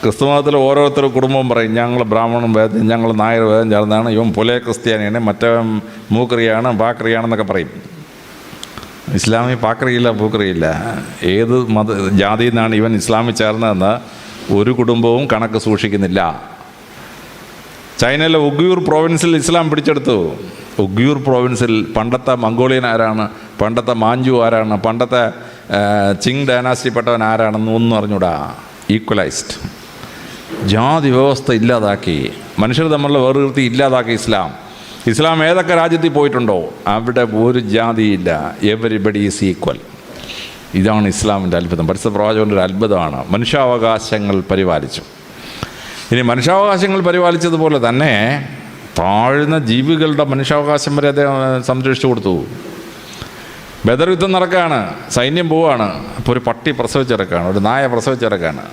ക്രിസ്തുമതത്തിൽ ഓരോരുത്തരും കുടുംബവും പറയും, ഞങ്ങൾ ബ്രാഹ്മണും വേദം, ഞങ്ങൾ നായർ വേദം ചേർന്നാണ്, ഇവൻ പുലയ ക്രിസ്ത്യാനിയാണ്, മറ്റവൻ മൂക്രിയാണ്, പാക്രിയാണെന്നൊക്കെ പറയും. ഇസ്ലാമി പാക്രിയില്ല, പൂക്രിയില്ല. ഏത് ജാതിയിൽ നിന്നാണ് ഇവൻ ഇസ്ലാമിൽ ചേർന്നതെന്ന് ഒരു കുടുംബവും കണക്ക് സൂക്ഷിക്കുന്നില്ല. ചൈനയിലെ ഉഗ്യൂർ പ്രോവിൻസിൽ ഇസ്ലാം പിടിച്ചെടുത്തു. ഉഗ്യൂർ പ്രോവിൻസിൽ പണ്ടത്തെ മംഗോളിയൻ ആരാണ്, പണ്ടത്തെ മാഞ്ചു ആരാണ്, പണ്ടത്തെ ചിങ് ഡൈനാസ്റ്റിപ്പെട്ടവൻ ആരാണെന്ന് ഒന്നും അറിഞ്ഞൂടാ. ഈക്വലൈസ്ഡ്. ജാതി വ്യവസ്ഥ ഇല്ലാതാക്കി, മനുഷ്യർ തമ്മിലുള്ള വേർതിർത്തി ഇല്ലാതാക്കി ഇസ്ലാം ഏതൊക്കെ രാജ്യത്തിൽ പോയിട്ടുണ്ടോ അവിടെ ഒരു ജാതിയില്ല. Everybody is equal. ഇതാണ് ഇസ്ലാമിൻ്റെ അത്ഭുതം. പരിശുദ്ധ പ്രവാചകൻ്റെ ഒരു അത്ഭുതമാണ്. മനുഷ്യാവകാശങ്ങൾ പരിപാലിച്ചു. ഇനി മനുഷ്യാവകാശങ്ങൾ പരിപാലിച്ചതുപോലെ തന്നെ താഴ്ന്ന ജീവികളുടെ മനുഷ്യാവകാശം വരെ അദ്ദേഹം സംരക്ഷിച്ചു കൊടുത്തു. ബദർ യുദ്ധം നടക്കുകയാണ്, സൈന്യം പോവുകയാണ്. അപ്പോൾ ഒരു പട്ടി പ്രസവിച്ചിറക്കുകയാണ്, ഒരു നായ പ്രസവിച്ചിറക്കുകയാണ്.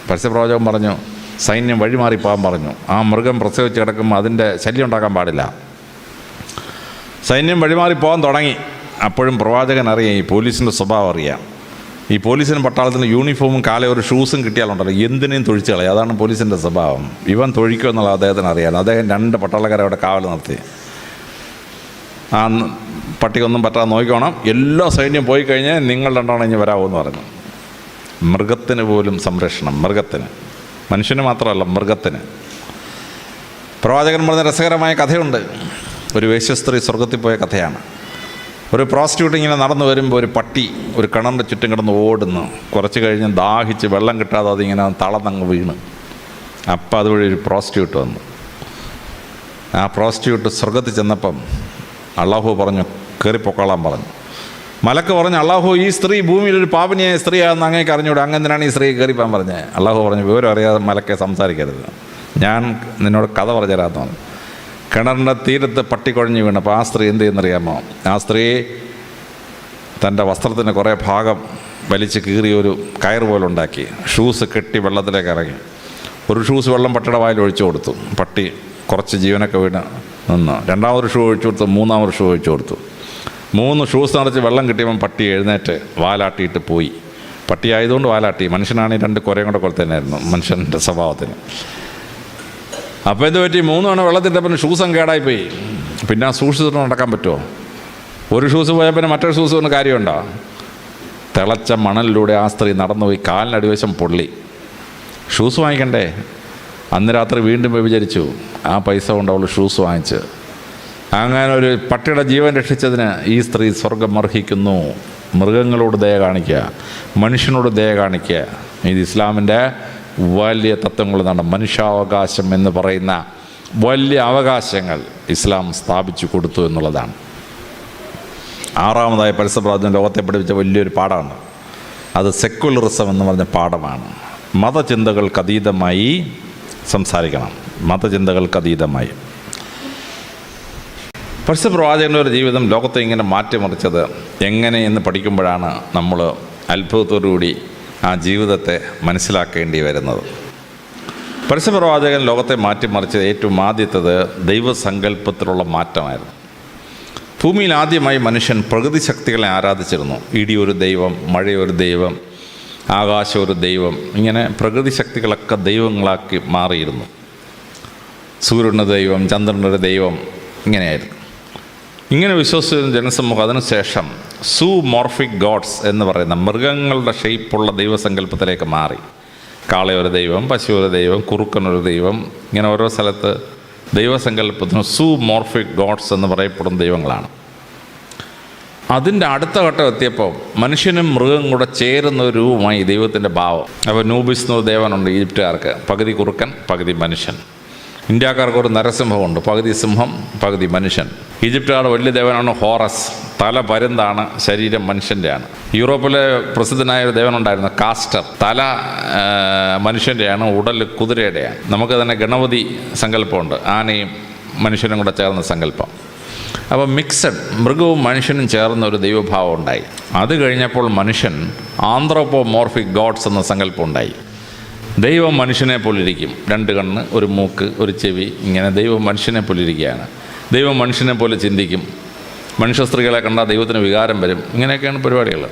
പരിശുദ്ധ പ്രവാചകൻ പറഞ്ഞു, സൈന്യം വഴിമാറിപ്പോകാൻ പറഞ്ഞു. ആ മൃഗം പ്രസവിച്ച് കിടക്കുമ്പോൾ അതിൻ്റെ ശല്യം ഉണ്ടാക്കാൻ പാടില്ല. സൈന്യം വഴിമാറിപ്പോകാൻ തുടങ്ങി. അപ്പോഴും പ്രവാചകൻ അറിയാം, ഈ പോലീസിൻ്റെ സ്വഭാവം അറിയാം. ഈ പോലീസിനും പട്ടാളത്തിന് യൂണിഫോമും കാലേ ഒരു ഷൂസും കിട്ടിയാലുണ്ടല്ലോ എന്തിനേയും തൊഴിച്ച് കളയും. അതാണ് പോലീസിൻ്റെ സ്വഭാവം. ഇവൻ തൊഴിക്കും എന്നുള്ളത് അദ്ദേഹത്തിന് അറിയാം. അദ്ദേഹം 2 പട്ടാളക്കാരെ അവിടെ കാവൽ നിർത്തി. ആ പട്ടിക്കൊന്നും പറ്റാതെ നോക്കിക്കോണം, എല്ലാ സൈന്യം പോയി കഴിഞ്ഞാൽ നിങ്ങൾ 2 ഇഞ്ഞ് വരാമെന്ന് പറഞ്ഞു. മൃഗത്തിന് പോലും സംരക്ഷണം. മൃഗത്തിന്, മനുഷ്യന് മാത്രമല്ല മൃഗത്തിന്. പ്രവാചകൻ പറഞ്ഞ രസകരമായ കഥയുണ്ട്. ഒരു വേശ്യസ്ത്രീ സ്വർഗത്തിൽ പോയ കഥയാണ്. ഒരു പ്രോസ്റ്റിറ്റ്യൂട്ട് ഇങ്ങനെ നടന്നു വരുമ്പോൾ ഒരു പട്ടി ഒരു കിണറിൻ്റെ ചുറ്റും കിടന്ന് ഓടുന്നു. കുറച്ച് കഴിഞ്ഞ് ദാഹിച്ച് വെള്ളം കിട്ടാതെ അതിങ്ങനെ തളർന്നങ്ങ് വീണ്. അപ്പം അതുവഴി ഒരു പ്രോസ്റ്റിറ്റ്യൂട്ട് വന്നു. ആ പ്രോസ്റ്റിറ്റ്യൂട്ട് സ്വർഗത്തിൽ ചെന്നപ്പം അള്ളാഹു പറഞ്ഞു, കയറിപ്പൊക്കോളാൻ പറഞ്ഞു. മലക്ക് പറഞ്ഞു, അള്ളാഹു ഈ സ്ത്രീ ഭൂമിയിലൊരു പാപിനിയായ സ്ത്രീയാണെന്ന് അങ്ങേക്ക് അറിഞ്ഞൂടെ, അങ്ങനെയാണ് ഈ സ്ത്രീ കയറിപ്പോകാൻ പറഞ്ഞത്. അള്ളാഹു പറഞ്ഞു, വിവരം അറിയാതെ മലക്കെ സംസാരിക്കരുത്, ഞാൻ നിന്നോട് കഥ പറഞ്ഞു തരാമെന്ന് പറഞ്ഞു. കിണറിൻ്റെ തീരത്ത് പട്ടി കുഴഞ്ഞു വീണപ്പോൾ ആ സ്ത്രീ എന്ത് ചെയ്യുന്നറിയാമോ? ആ സ്ത്രീ തൻ്റെ വസ്ത്രത്തിന് കുറേ ഭാഗം വലിച്ച് കീറി ഒരു കയർ പോലെ ഉണ്ടാക്കി, ഷൂസ് കെട്ടി വെള്ളത്തിലേക്ക് ഇറങ്ങി. ഒരു ഷൂസ് വെള്ളം പട്ടിയുടെ വായിൽ ഒഴിച്ചു കൊടുത്തു. പട്ടി കുറച്ച് ജീവനൊക്കെ വീണ് നിന്ന്. 2ാമതൊരു ഷൂ ഒഴിച്ചു കൊടുത്തു. 3ാമതൊരു ഷൂ ഒഴിച്ചു കൊടുത്തു. 3 ഷൂസ് നിറച്ച് വെള്ളം കിട്ടിയപ്പം പട്ടി എഴുന്നേറ്റ് വാലാട്ടിയിട്ട് പോയി. പട്ടി ആയതുകൊണ്ട് വാലാട്ടി. മനുഷ്യനാണെങ്കിൽ 2 കുരയും കൂടെ കൊളുത്തന്നെയായിരുന്നു മനുഷ്യൻ്റെ സ്വഭാവത്തിന്. അപ്പോൾ എന്ത് പറ്റി? 3 തവണ വെള്ളത്തിട്ടപ്പം ഷൂസും കേടായിപ്പോയി. പിന്നെ ആ സൂക്ഷിച്ചിട്ട് നടക്കാൻ പറ്റുമോ? ഒരു ഷൂസ് പോയാൽ പിന്നെ മറ്റൊരു ഷൂസ് കൊണ്ട് കാര്യമുണ്ടോ? തിളച്ച മണലിലൂടെ ആ സ്ത്രീ നടന്നുപോയി. കാലിനടിവശം പൊള്ളി. ഷൂസ് വാങ്ങിക്കണ്ടേ? അന്ന് രാത്രി വീണ്ടും വ്യഭിചരിച്ചു. ആ പൈസ കൊണ്ട് അവൾ ഷൂസ് വാങ്ങിച്ച്. അങ്ങനെ ഒരു പട്ടിയുടെ ജീവൻ രക്ഷിച്ചതിന് ഈ സ്ത്രീ സ്വർഗം അർഹിക്കുന്നു. മൃഗങ്ങളോട് ദയ കാണിക്കുക, മനുഷ്യനോട് ദയ കാണിക്കുക. ഇത് ഇസ്ലാമിൻ്റെ വലിയ തത്വങ്ങളെന്നാണ്. മനുഷ്യാവകാശം എന്ന് പറയുന്ന വലിയ അവകാശങ്ങൾ ഇസ്ലാം സ്ഥാപിച്ചു കൊടുത്തു എന്നുള്ളതാണ്. 6ാമതായി പരിശുദ്ധ പ്രവാചകൻ ലോകത്തെ പഠിപ്പിച്ച വലിയൊരു പാഠമാണ്. അത് സെക്കുലറിസം എന്ന് പറഞ്ഞ പാഠമാണ്. മതചിന്തകൾക്കതീതമായി സംസാരിക്കണം. മതചിന്തകൾക്കതീതമായി. പരിശുദ്ധ പ്രവാചകൻ്റെ ഒരു ജീവിതം ലോകത്തെ ഇങ്ങനെ മാറ്റിമറിച്ചത് എങ്ങനെയെന്ന് പഠിക്കുമ്പോഴാണ് നമ്മൾ അത്ഭുതത്തോടുകൂടി ആ ജീവിതത്തെ മനസ്സിലാക്കേണ്ടി വരുന്നത്. പരിശുദ്ധ പ്രവാചകൻ ലോകത്തെ മാറ്റിമറിച്ചത് ഏറ്റവും ആദ്യത്തേത് ദൈവസങ്കല്പത്തിലുള്ള മാറ്റമായിരുന്നു. ഭൂമിയിൽ ആദ്യമായി മനുഷ്യൻ പ്രകൃതി ശക്തികളെ ആരാധിച്ചിരുന്നു. ഇടിയൊരു ദൈവം, മഴയൊരു ദൈവം, ആകാശം ഒരു ദൈവം, ഇങ്ങനെ പ്രകൃതി ശക്തികളൊക്കെ ദൈവങ്ങളാക്കി മാറിയിരുന്നു. സൂര്യൻ്റെ ദൈവം, ചന്ദ്രൻ്റെ ദൈവം, ഇങ്ങനെയായിരുന്നു. ഇങ്ങനെ വിശ്വസിച്ചിരുന്ന ജനസമൂഹം അതിനുശേഷം സൂമോർഫിക് ഗോഡ്സ് എന്ന് പറയുന്ന മൃഗങ്ങളുടെ ഷേപ്പുള്ള ദൈവസങ്കല്പത്തിലേക്ക് മാറി. കാളയൊരു ദൈവം, പശു ഒരു ദൈവം, കുറുക്കനൊരു ദൈവം, ഇങ്ങനെ ഓരോ സ്ഥലത്ത് ദൈവസങ്കല്പത്തിന് സുമോർഫിക് ഗോഡ്സ് എന്ന് പറയപ്പെടുന്ന ദൈവങ്ങളാണ്. അതിൻ്റെ അടുത്ത ഘട്ടം എത്തിയപ്പോൾ മനുഷ്യനും മൃഗം കൂടെ ചേരുന്ന ഒരു രൂപമായി ദൈവത്തിൻ്റെ ഭാവം. അപ്പോൾ നൂബിസ് എന്നൊരു ദേവനുണ്ട് ഈജിപ്തുകാർക്ക്, പകുതി കുറുക്കൻ പകുതി മനുഷ്യൻ. ഇന്ത്യക്കാർക്ക് ഒരു നരസിംഹമുണ്ട്, പകുതി സിംഹം പകുതി മനുഷ്യൻ. ഈജിപ്തുകാരുടെ വലിയ ദേവനാണ് ഹോറസ്, തല പരുന്താണ്, ശരീരം മനുഷ്യൻ്റെയാണ്. യൂറോപ്പിലെ പ്രസിദ്ധനായ ഒരു ദേവനുണ്ടായിരുന്നു കാസ്റ്റർ, തല മനുഷ്യൻ്റെയാണ്, ഉടൽ കുതിരയുടെയാണ്. നമുക്ക് തന്നെ ഗണപതി സങ്കല്പമുണ്ട്, ആനയും മനുഷ്യനും കൂടെ ചേർന്ന സങ്കല്പം. അപ്പോൾ മിക്സഡ്, മൃഗവും മനുഷ്യനും ചേർന്ന ഒരു ദൈവഭാവം ഉണ്ടായി. അത് കഴിഞ്ഞപ്പോൾ മനുഷ്യൻ ആന്ത്രോപോമോർഫിക് ഗോഡ്സ് എന്ന സങ്കല്പം ഉണ്ടായി. ദൈവം മനുഷ്യനെ പോലിരിക്കും, 2 കണ്ണ്, 1 മൂക്ക്, 1 ചെവി, ഇങ്ങനെ ദൈവം മനുഷ്യനെ പോലിരിക്കുകയാണ്. ദൈവം മനുഷ്യനെ പോലെ ചിന്തിക്കും, മനുഷ്യ സ്ത്രീകളെ കണ്ടാൽ ദൈവത്തിന് വികാരം വരും, ഇങ്ങനെയൊക്കെയാണ് പരിപാടികൾ.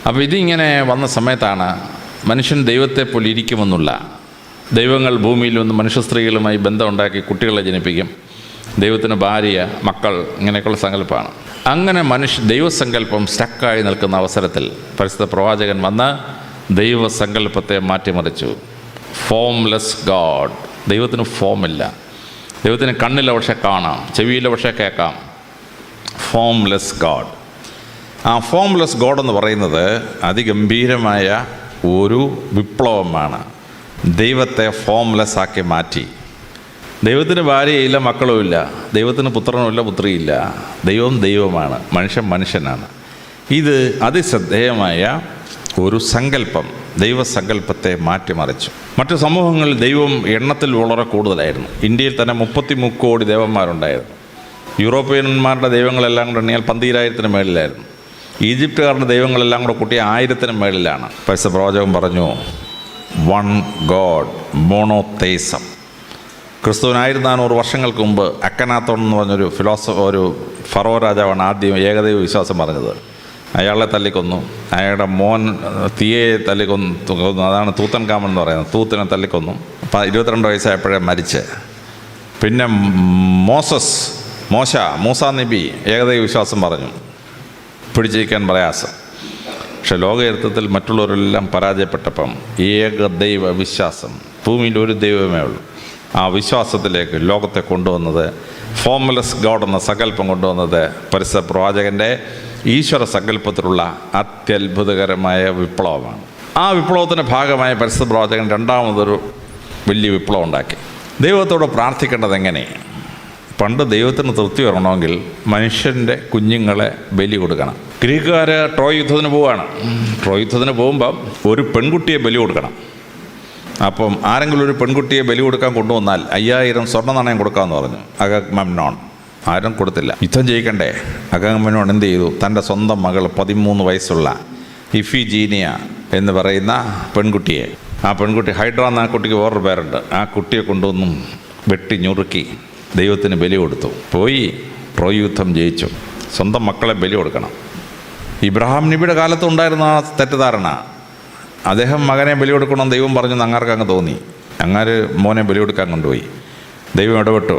അപ്പോൾ ഇതിങ്ങനെ വന്ന സമയത്താണ് മനുഷ്യൻ ദൈവത്തെ പോലെ ഇരിക്കുമെന്നുള്ള, ദൈവങ്ങൾ ഭൂമിയിൽ വന്ന് മനുഷ്യ സ്ത്രീകളുമായി ബന്ധമുണ്ടാക്കി കുട്ടികളെ ജനിപ്പിക്കും, ദൈവത്തിന് ഭാര്യ, മക്കൾ, ഇങ്ങനെയൊക്കെയുള്ള സങ്കല്പമാണ്. അങ്ങനെ ദൈവസങ്കല്പം സ്റ്റക്കായി നിൽക്കുന്ന അവസരത്തിൽ പരിശുദ്ധ പ്രവാചകൻ വന്ന് ദൈവസങ്കല്പത്തെ മാറ്റിമറിച്ചു. Formless God. ദൈവത്തിന് ഫോമില്ല, ദൈവത്തിന് കണ്ണില്ല പക്ഷെ കാണാം, ചെവിയില്ല പക്ഷെ കേൾക്കാം. Formless God. ആ ഫോംലെസ് ഗോഡ് എന്ന് പറയുന്നത് അതിഗംഭീരമായ ഒരു വിപ്ലവമാണ്. ദൈവത്തെ ഫോംലെസ് ആക്കി മാറ്റി. ദൈവത്തിന് ഭാര്യയില്ല, മക്കളുമില്ല, ദൈവത്തിന് പുത്രനുമില്ല, പുത്രിയില്ല. ദൈവം ദൈവമാണ്, മനുഷ്യൻ മനുഷ്യനാണ്. ഇത് അതിശ്രദ്ധേയമായ ഒരു സങ്കല്പം ദൈവസങ്കല്പത്തെ മാറ്റിമറിച്ചു. മറ്റു സമൂഹങ്ങളിൽ ദൈവം എണ്ണത്തിൽ വളരെ കൂടുതലായിരുന്നു. ഇന്ത്യയിൽ തന്നെ 33 കോടി ദേവന്മാരുണ്ടായിരുന്നു. യൂറോപ്യന്മാരുടെ ദൈവങ്ങളെല്ലാം കൂടെ എണ്ണിയാൽ 12,000-ന് മേളിലായിരുന്നു. ഈജിപ്തുകാരുടെ ദൈവങ്ങളെല്ലാം കൂടെ കൂട്ടിയ 1000-ന് മേളിലാണ്. പരിശുദ്ധ പ്രവാചകൻ പറഞ്ഞു, 1 ഗോഡ്, മോണോതെയിസം. ക്രിസ്തുവിന് 1400 വർഷങ്ങൾക്ക് മുമ്പ് അക്കനാത്തോൺ എന്ന് പറഞ്ഞൊരു ഒരു ഫറോ രാജാവാണ് ആദ്യം ഏകദൈവ വിശ്വാസം പറഞ്ഞത്. അയാളെ തല്ലിക്കൊന്നു, അയാളുടെ മോൻ തീയെ തല്ലിക്കൊന്നു. അതാണ് തൂത്തൻകാമൻ എന്ന് പറയുന്നത്. തൂത്തിനെ തല്ലിക്കൊന്നു. 22 വയസ്സായപ്പോഴേ മരിച്ച്. പിന്നെ മൂസാ നബി ഏകദൈവ വിശ്വാസം പറഞ്ഞു, പിടിച്ചിരിക്കാൻ പ്രയാസം. പക്ഷെ ലോകചരിത്രത്തിൽ മറ്റുള്ളവരെല്ലാം പരാജയപ്പെട്ടപ്പം ഏകദൈവ വിശ്വാസം, ഭൂമിയിൽ ഒരു ദൈവമേ ഉള്ളൂ, ആ വിശ്വാസത്തിലേക്ക് ലോകത്തെ കൊണ്ടുവന്നത്, ഫോംലെസ് ഗോഡ് എന്ന സങ്കല്പം കൊണ്ടുവന്നത് പരിശുദ്ധ പ്രവാചകൻ്റെ ഈശ്വര സങ്കല്പത്തിലുള്ള അത്യത്ഭുതകരമായ വിപ്ലവമാണ്. ആ വിപ്ലവത്തിൻ്റെ ഭാഗമായ പരിശുദ്ധ പ്രവാചകൻ രണ്ടാമതൊരു വലിയ വിപ്ലവം ഉണ്ടാക്കി. ദൈവത്തോട് പ്രാർത്ഥിക്കേണ്ടത് എങ്ങനെ? പണ്ട് ദൈവത്തിന് തൃപ്തി വരണമെങ്കിൽ മനുഷ്യൻ്റെ കുഞ്ഞുങ്ങളെ ബലി കൊടുക്കണം. ഗ്രീക്കുകാർ ട്രോയ് യുദ്ധത്തിന് പോവുകയാണ്. ട്രോയ് യുദ്ധത്തിന് പോകുമ്പം ഒരു പെൺകുട്ടിയെ ബലി കൊടുക്കണം. അപ്പം ആരെങ്കിലും ഒരു പെൺകുട്ടിയെ ബലി കൊടുക്കാൻ കൊണ്ടുവന്നാൽ 5000 സ്വർണ്ണ നാണയം കൊടുക്കാമെന്ന് പറഞ്ഞു അഗമെമ്നോൺ. ആരും കൊടുത്തില്ല. യുദ്ധം ജയിക്കണ്ടേ? അഗമെമ്നോൺ എന്ത് ചെയ്തു? തൻ്റെ സ്വന്തം മകൾ 13 വയസ്സുള്ള ഇഫിജീനിയ എന്ന് പറയുന്ന പെൺകുട്ടിയെ, ആ പെൺകുട്ടി ഹൈഡ്ര എന്ന ആ കുട്ടിക്ക് വേറൊരു പേരുണ്ട്, ആ കുട്ടിയെ കൊണ്ടുവന്നും വെട്ടി ഞുറുക്കി ദൈവത്തിന് ബലി കൊടുത്തു. പോയി ട്രോയ് യുദ്ധം ജയിച്ചു. സ്വന്തം മക്കളെ ബലി കൊടുക്കണം. ഇബ്രാഹിം നബിയുടെ കാലത്ത് ഉണ്ടായിരുന്ന ആ തെറ്റിദ്ധാരണ, അദ്ദേഹം മകനെ ബലി കൊടുക്കണം ദൈവം പറഞ്ഞു, അങ്ങാർക്ക് അങ്ങ് തോന്നി. അങ്ങാര് മോനെ ബലി കൊടുക്കാൻ കൊണ്ടുപോയി. ദൈവം ഇടപെട്ടു,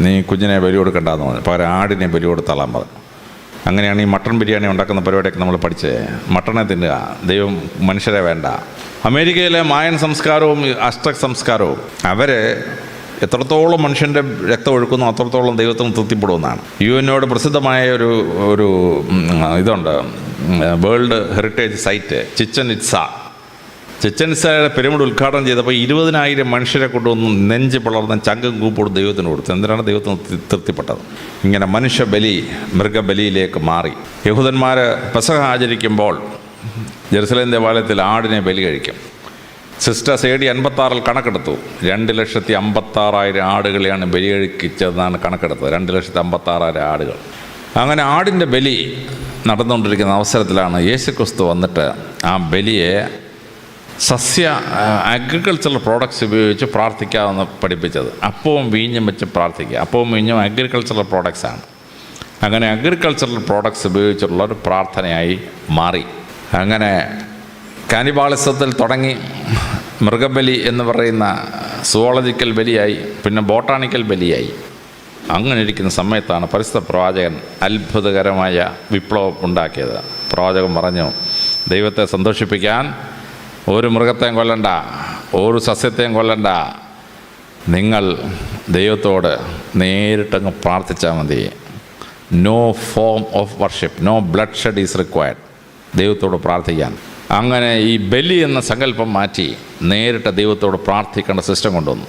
നീ കുഞ്ഞിനെ ബലി കൊടുക്കണ്ടെന്ന് പറഞ്ഞു, പകരം ആടിനെ ബലി കൊടുത്താളാൻ പറഞ്ഞു. അങ്ങനെയാണ് ഈ മട്ടൺ ബിരിയാണി ഉണ്ടാക്കുന്ന പരിപാടിയൊക്കെ നമ്മൾ പഠിച്ചത്. മട്ടനെ തിന്നുക, ദൈവം മനുഷ്യരെ വേണ്ട. അമേരിക്കയിലെ മായൻ സംസ്കാരവും അസ്റ്റക് സംസ്കാരവും അവർ എത്രത്തോളം മനുഷ്യൻ്റെ രക്തം ഒഴുക്കുന്നു അത്രത്തോളം ദൈവത്തിന് തൃപ്തിപ്പെടുമെന്നാണ്. UN പ്രസിദ്ധമായ ഒരു ഇതുണ്ട്, വേൾഡ് ഹെറിറ്റേജ് സൈറ്റ് ചിച്ചൻ ഇറ്റ്സയുടെ പിരമിഡ് ഉദ്ഘാടനം ചെയ്തപ്പോൾ 20,000 മനുഷ്യരെ കൊണ്ടുവന്ന് നെഞ്ച് പിളർന്ന ചങ്കും കൂപ്പോടും ദൈവത്തിന് കൊടുത്തു. എന്തിനാണ് ദൈവത്തിന് തൃപ്തിപ്പെട്ടത്? ഇങ്ങനെ മനുഷ്യബലി മൃഗബലിയിലേക്ക് മാറി. യഹൂദന്മാർ പെസഹ ആചരിക്കുമ്പോൾ ജെറുസലേം ദേവാലയത്തിൽ ആടിനെ ബലി കഴിക്കും. Sisters AD 56 കണക്കെടുത്തു. 2,56,000 ആടുകളെയാണ് ബലി കഴിച്ചതെന്നാണ് കണക്കെടുത്തത്. 2,56,000 ആടുകൾ. അങ്ങനെ ആടിൻ്റെ ബലി നടന്നുകൊണ്ടിരിക്കുന്ന അവസരത്തിലാണ് യേശുക്രിസ്തു വന്നിട്ട് ആ ബലിയെ അഗ്രികൾച്ചറൽ പ്രോഡക്ട്സ് ഉപയോഗിച്ച് പ്രാർത്ഥിക്കാമെന്ന് പഠിപ്പിച്ചത്. അപ്പവും വീഞ്ഞും വെച്ച് പ്രാർത്ഥിക്കുക. അപ്പവും വീഞ്ഞും അഗ്രികൾച്ചറൽ പ്രോഡക്ട്സാണ്. അങ്ങനെ അഗ്രികൾച്ചറൽ പ്രോഡക്ട്സ് ഉപയോഗിച്ചുള്ള ഒരു പ്രാർത്ഥനയായി മാറി. അങ്ങനെ കാനിബാളിസത്തിൽ തുടങ്ങി മൃഗബലി എന്ന് പറയുന്ന സുവോളജിക്കൽ ബലിയായി, പിന്നെ ബോട്ടാണിക്കൽ ബലിയായി. അങ്ങനെ ഇരിക്കുന്ന സമയത്താണ് പരിശുദ്ധ പ്രവാചകൻ അത്ഭുതകരമായ വിപ്ലവം ഉണ്ടാക്കിയത്. പ്രവാചകൻ പറഞ്ഞു, ദൈവത്തെ സന്തോഷിപ്പിക്കാൻ ഒരു മൃഗത്തെയും കൊല്ലണ്ട, ഒരു സസ്യത്തെയും കൊല്ലണ്ട. നിങ്ങൾ ദൈവത്തോട് നേരിട്ടങ്ങ് പ്രാർത്ഥിച്ചാൽ മതി. No form of worship, no bloodshed is required. ദൈവത്തോട് പ്രാർത്ഥിക്കാൻ. അങ്ങനെ ഈ ബലി എന്ന സങ്കല്പം മാറ്റി നേരിട്ട് ദൈവത്തോട് പ്രാർത്ഥിക്കേണ്ട സിസ്റ്റം കൊണ്ടുവന്നു.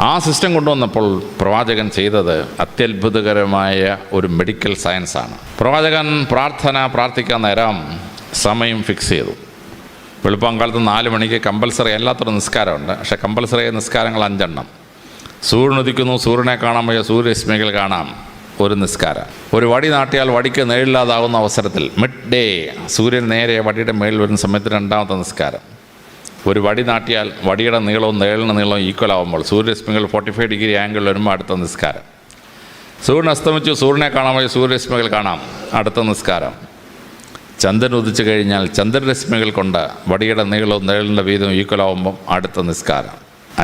ആ സിസ്റ്റം കൊണ്ടുവന്നപ്പോൾ പ്രവാചകൻ ചെയ്തത് അത്യത്ഭുതകരമായ ഒരു മെഡിക്കൽ സയൻസാണ്. പ്രവാചകൻ പ്രാർത്ഥിക്കാൻ നേരം സമയം ഫിക്സ് ചെയ്തു. വെളുപ്പാങ്കാലത്ത് 4 മണിക്ക് കമ്പൽസറി അല്ലാത്തൊരു നിസ്കാരമുണ്ട്. പക്ഷേ കമ്പൽസറി നിസ്കാരങ്ങൾ 5 എണ്ണം. സൂര്യൻ ഉദിക്കുന്നു, സൂര്യനെ കാണാൻ വയ്യ, സൂര്യരശ്മികൾ കാണാം, ഒരു നിസ്കാരം. ഒരു വടി നാട്ടിയാൽ വടിക്ക് നേരില്ലാതാവുന്ന അവസരത്തിൽ മിഡ് ഡേ സൂര്യൻ നേരെ വടിയുടെ മേളിൽ വരുന്ന സമയത്ത് 2ാമത്തെ നിസ്കാരം. ഒരു വടി നാട്ടിയാൽ വടിയുടെ നീളവും നേളിൻ്റെ നീളവും ഈക്വൽ ആകുമ്പോൾ സൂര്യരശ്മികൾ 45 ഡിഗ്രി ആംഗിൾ വരുമ്പോൾ അടുത്ത നിസ്കാരം. സൂര്യൻ അസ്തമിച്ചു, സൂര്യനെ കാണാൻ വയ്യ, സൂര്യരശ്മികൾ കാണാം, അടുത്ത നിസ്കാരം. ചന്ദ്രൻ ഉദിച്ചു കഴിഞ്ഞാൽ ചന്ദ്രരശ്മികൾ കൊണ്ട് വടിയുടെ നീളവും നേളിൻ്റെ വീതവും ഈക്വൽ ആകുമ്പം അടുത്ത നിസ്കാരം.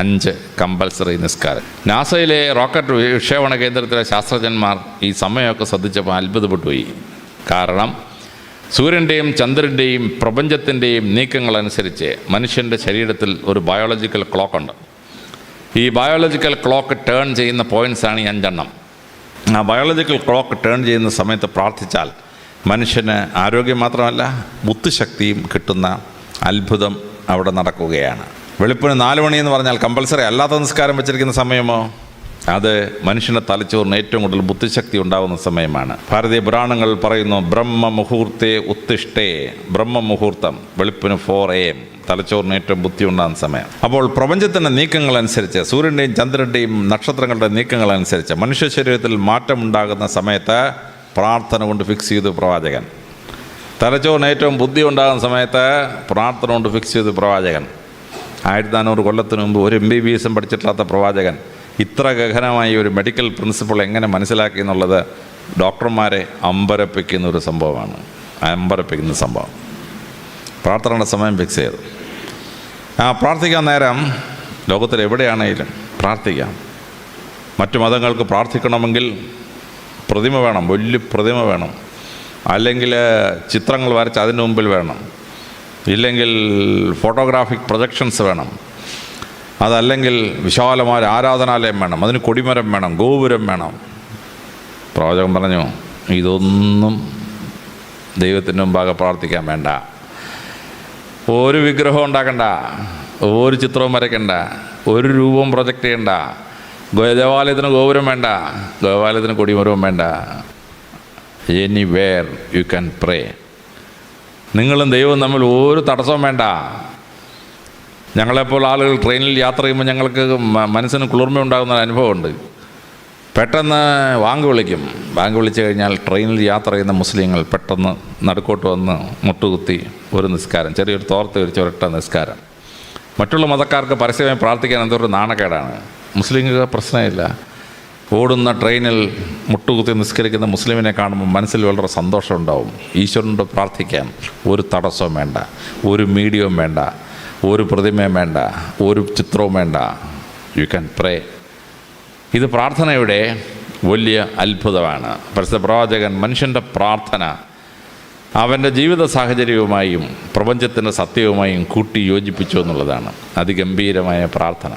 5 കമ്പൽസറി നിസ്കാരം. നാസയിലെ റോക്കറ്റ് വിക്ഷേപണ കേന്ദ്രത്തിലെ ശാസ്ത്രജ്ഞന്മാർ ഈ സമയമൊക്കെ ശ്രദ്ധിച്ചപ്പോൾ അത്ഭുതപ്പെട്ടു പോയി. കാരണം സൂര്യൻ്റെയും ചന്ദ്രൻ്റെയും പ്രപഞ്ചത്തിൻ്റെയും നീക്കങ്ങളനുസരിച്ച് മനുഷ്യൻ്റെ ശരീരത്തിൽ ഒരു ബയോളജിക്കൽ ക്ലോക്കുണ്ട്. ഈ ബയോളജിക്കൽ ക്ലോക്ക് ടേൺ ചെയ്യുന്ന പോയിൻറ്റ്സാണ് ഈ 5 എണ്ണം. ആ ബയോളജിക്കൽ ക്ലോക്ക് ടേൺ ചെയ്യുന്ന സമയത്ത് പ്രാർത്ഥിച്ചാൽ മനുഷ്യന് ആരോഗ്യം മാത്രമല്ല ബുദ്ധിശക്തിയും കിട്ടുന്ന അത്ഭുതം അവിടെ നടക്കുകയാണ്. വെളുപ്പിന് 4 മണി എന്ന് പറഞ്ഞാൽ കമ്പൽസറി അല്ലാത്ത നിസ്കാരം വെച്ചിരിക്കുന്ന സമയമോ അത് മനുഷ്യൻ്റെ തലച്ചോറിന് ഏറ്റവും കൂടുതൽ ബുദ്ധിശക്തി ഉണ്ടാകുന്ന സമയമാണ്. ഭാരതീയ പുരാണങ്ങൾ പറയുന്നു, ബ്രഹ്മമുഹൂർത്തേ ഉത്തിഷ്ഠേ. ബ്രഹ്മമുഹൂർത്തം വെളുപ്പിന് 4 AM തലച്ചോറിന് ഏറ്റവും ബുദ്ധി ഉണ്ടാകുന്ന സമയം. അപ്പോൾ പ്രപഞ്ചത്തിൻ്റെ നീക്കങ്ങളനുസരിച്ച്, സൂര്യൻ്റെയും ചന്ദ്രൻ്റെയും നക്ഷത്രങ്ങളുടെ നീക്കങ്ങളനുസരിച്ച് മനുഷ്യ ശരീരത്തിൽ മാറ്റമുണ്ടാകുന്ന സമയത്ത് പ്രാർത്ഥന കൊണ്ട് ഫിക്സ് ചെയ്തു പ്രവാചകൻ. തലച്ചോറിന് ഏറ്റവും ബുദ്ധി ഉണ്ടാകുന്ന സമയത്ത് പ്രാർത്ഥന കൊണ്ട് ഫിക്സ് ചെയ്തു പ്രവാചകൻ. 1400 കൊല്ലത്തിന് മുമ്പ് ഒരു MBBS പഠിച്ചിട്ടില്ലാത്ത പ്രവാചകൻ ഇത്ര ഗഹനമായി ഒരു മെഡിക്കൽ പ്രിൻസിപ്പിൾ എങ്ങനെ മനസ്സിലാക്കി എന്നുള്ളത് ഡോക്ടർമാരെ അമ്പരപ്പിക്കുന്ന ഒരു സംഭവമാണ്. അമ്പരപ്പിക്കുന്ന സംഭവം. പ്രാർത്ഥനയുടെ സമയം ഫിക്സ് ചെയ്തു. പ്രാർത്ഥിക്കാൻ നേരം ലോകത്തിൽ എവിടെയാണെങ്കിലും പ്രാർത്ഥിക്കാം. മറ്റു മതങ്ങൾക്ക് പ്രാർത്ഥിക്കണമെങ്കിൽ പ്രതിമ വേണം, വലിയ പ്രതിമ വേണം, അല്ലെങ്കിൽ ചിത്രങ്ങൾ വരച്ച് അതിന് മുമ്പിൽ വേണം, ഇല്ലെങ്കിൽ ഫോട്ടോഗ്രാഫിക് പ്രൊജക്ഷൻസ് വേണം, അതല്ലെങ്കിൽ വിശാലമായ ആരാധനാലയം വേണം, അതിന് കൊടിമരം വേണം, ഗോപുരം വേണം. പ്രവാചകൻ പറഞ്ഞു, ഇതൊന്നും ദൈവത്തിൻ്റെ മുമ്പാകെ പ്രാർത്ഥിക്കാൻ വേണ്ട. ഒരു വിഗ്രഹം ഉണ്ടാക്കണ്ട, ഒരു ചിത്രവും വരയ്ക്കണ്ട, ഒരു രൂപവും പ്രൊജക്റ്റ് ചെയ്യണ്ട, ദേവാലയത്തിന് ഗോപുരം വേണ്ട, ദേവാലയത്തിന് കൊടിമരവും വേണ്ട. എനിവേർ യു ക്യാൻ പ്രേ. നിങ്ങളും ദൈവവും തമ്മിൽ ഒരു തടസ്സവും വേണ്ട. ഞങ്ങളെപ്പോൾ ആളുകൾ ട്രെയിനിൽ യാത്ര ചെയ്യുമ്പോൾ ഞങ്ങൾക്ക് മനസ്സിന് കുളിർമ ഉണ്ടാകുന്ന അനുഭവമുണ്ട്. പെട്ടെന്ന് ബാങ്ക് വിളിക്കും. ബാങ്ക് വിളിച്ചു കഴിഞ്ഞാൽ ട്രെയിനിൽ യാത്ര ചെയ്യുന്ന മുസ്ലിങ്ങൾ പെട്ടെന്ന് നടുക്കോട്ട് വന്ന് മുട്ടുകുത്തി ഒരു നിസ്കാരം, ചെറിയൊരു തോർത്ത് വിരിച്ച് ഒരൊറ്റ നിസ്കാരം. മറ്റുള്ള മതക്കാർക്ക് പരസ്യമായി പ്രാർത്ഥിക്കാൻ എന്തൊരു നാണക്കേടാണ്. മുസ്ലിങ്ങൾക്ക് പ്രശ്നമില്ല. ഓടുന്ന ട്രെയിനിൽ മുട്ടുകുത്തി നിസ്കരിക്കുന്ന മുസ്ലിമിനെ കാണുമ്പോൾ മനസ്സിൽ വളരെ സന്തോഷം ഉണ്ടാവും. ഈശ്വരനോട് പ്രാർത്ഥിക്കാൻ ഒരു തടസ്സവും വേണ്ട, ഒരു മീഡിയവും വേണ്ട, ഒരു പ്രതിമയും വേണ്ട, ഒരു ചിത്രവും വേണ്ട. യു ക്യാൻ പ്രേ. ഇത് പ്രാർത്ഥനയുടെ വലിയ അത്ഭുതമാണ്. പരിശുദ്ധ പ്രവാചകൻ മനുഷ്യൻ്റെ പ്രാർത്ഥന അവൻ്റെ ജീവിത സാഹചര്യവുമായും പ്രപഞ്ചത്തിൻ്റെ സത്യവുമായും കൂട്ടി യോജിപ്പിച്ചു എന്നുള്ളതാണ് അതിഗംഭീരമായ പ്രാർത്ഥന.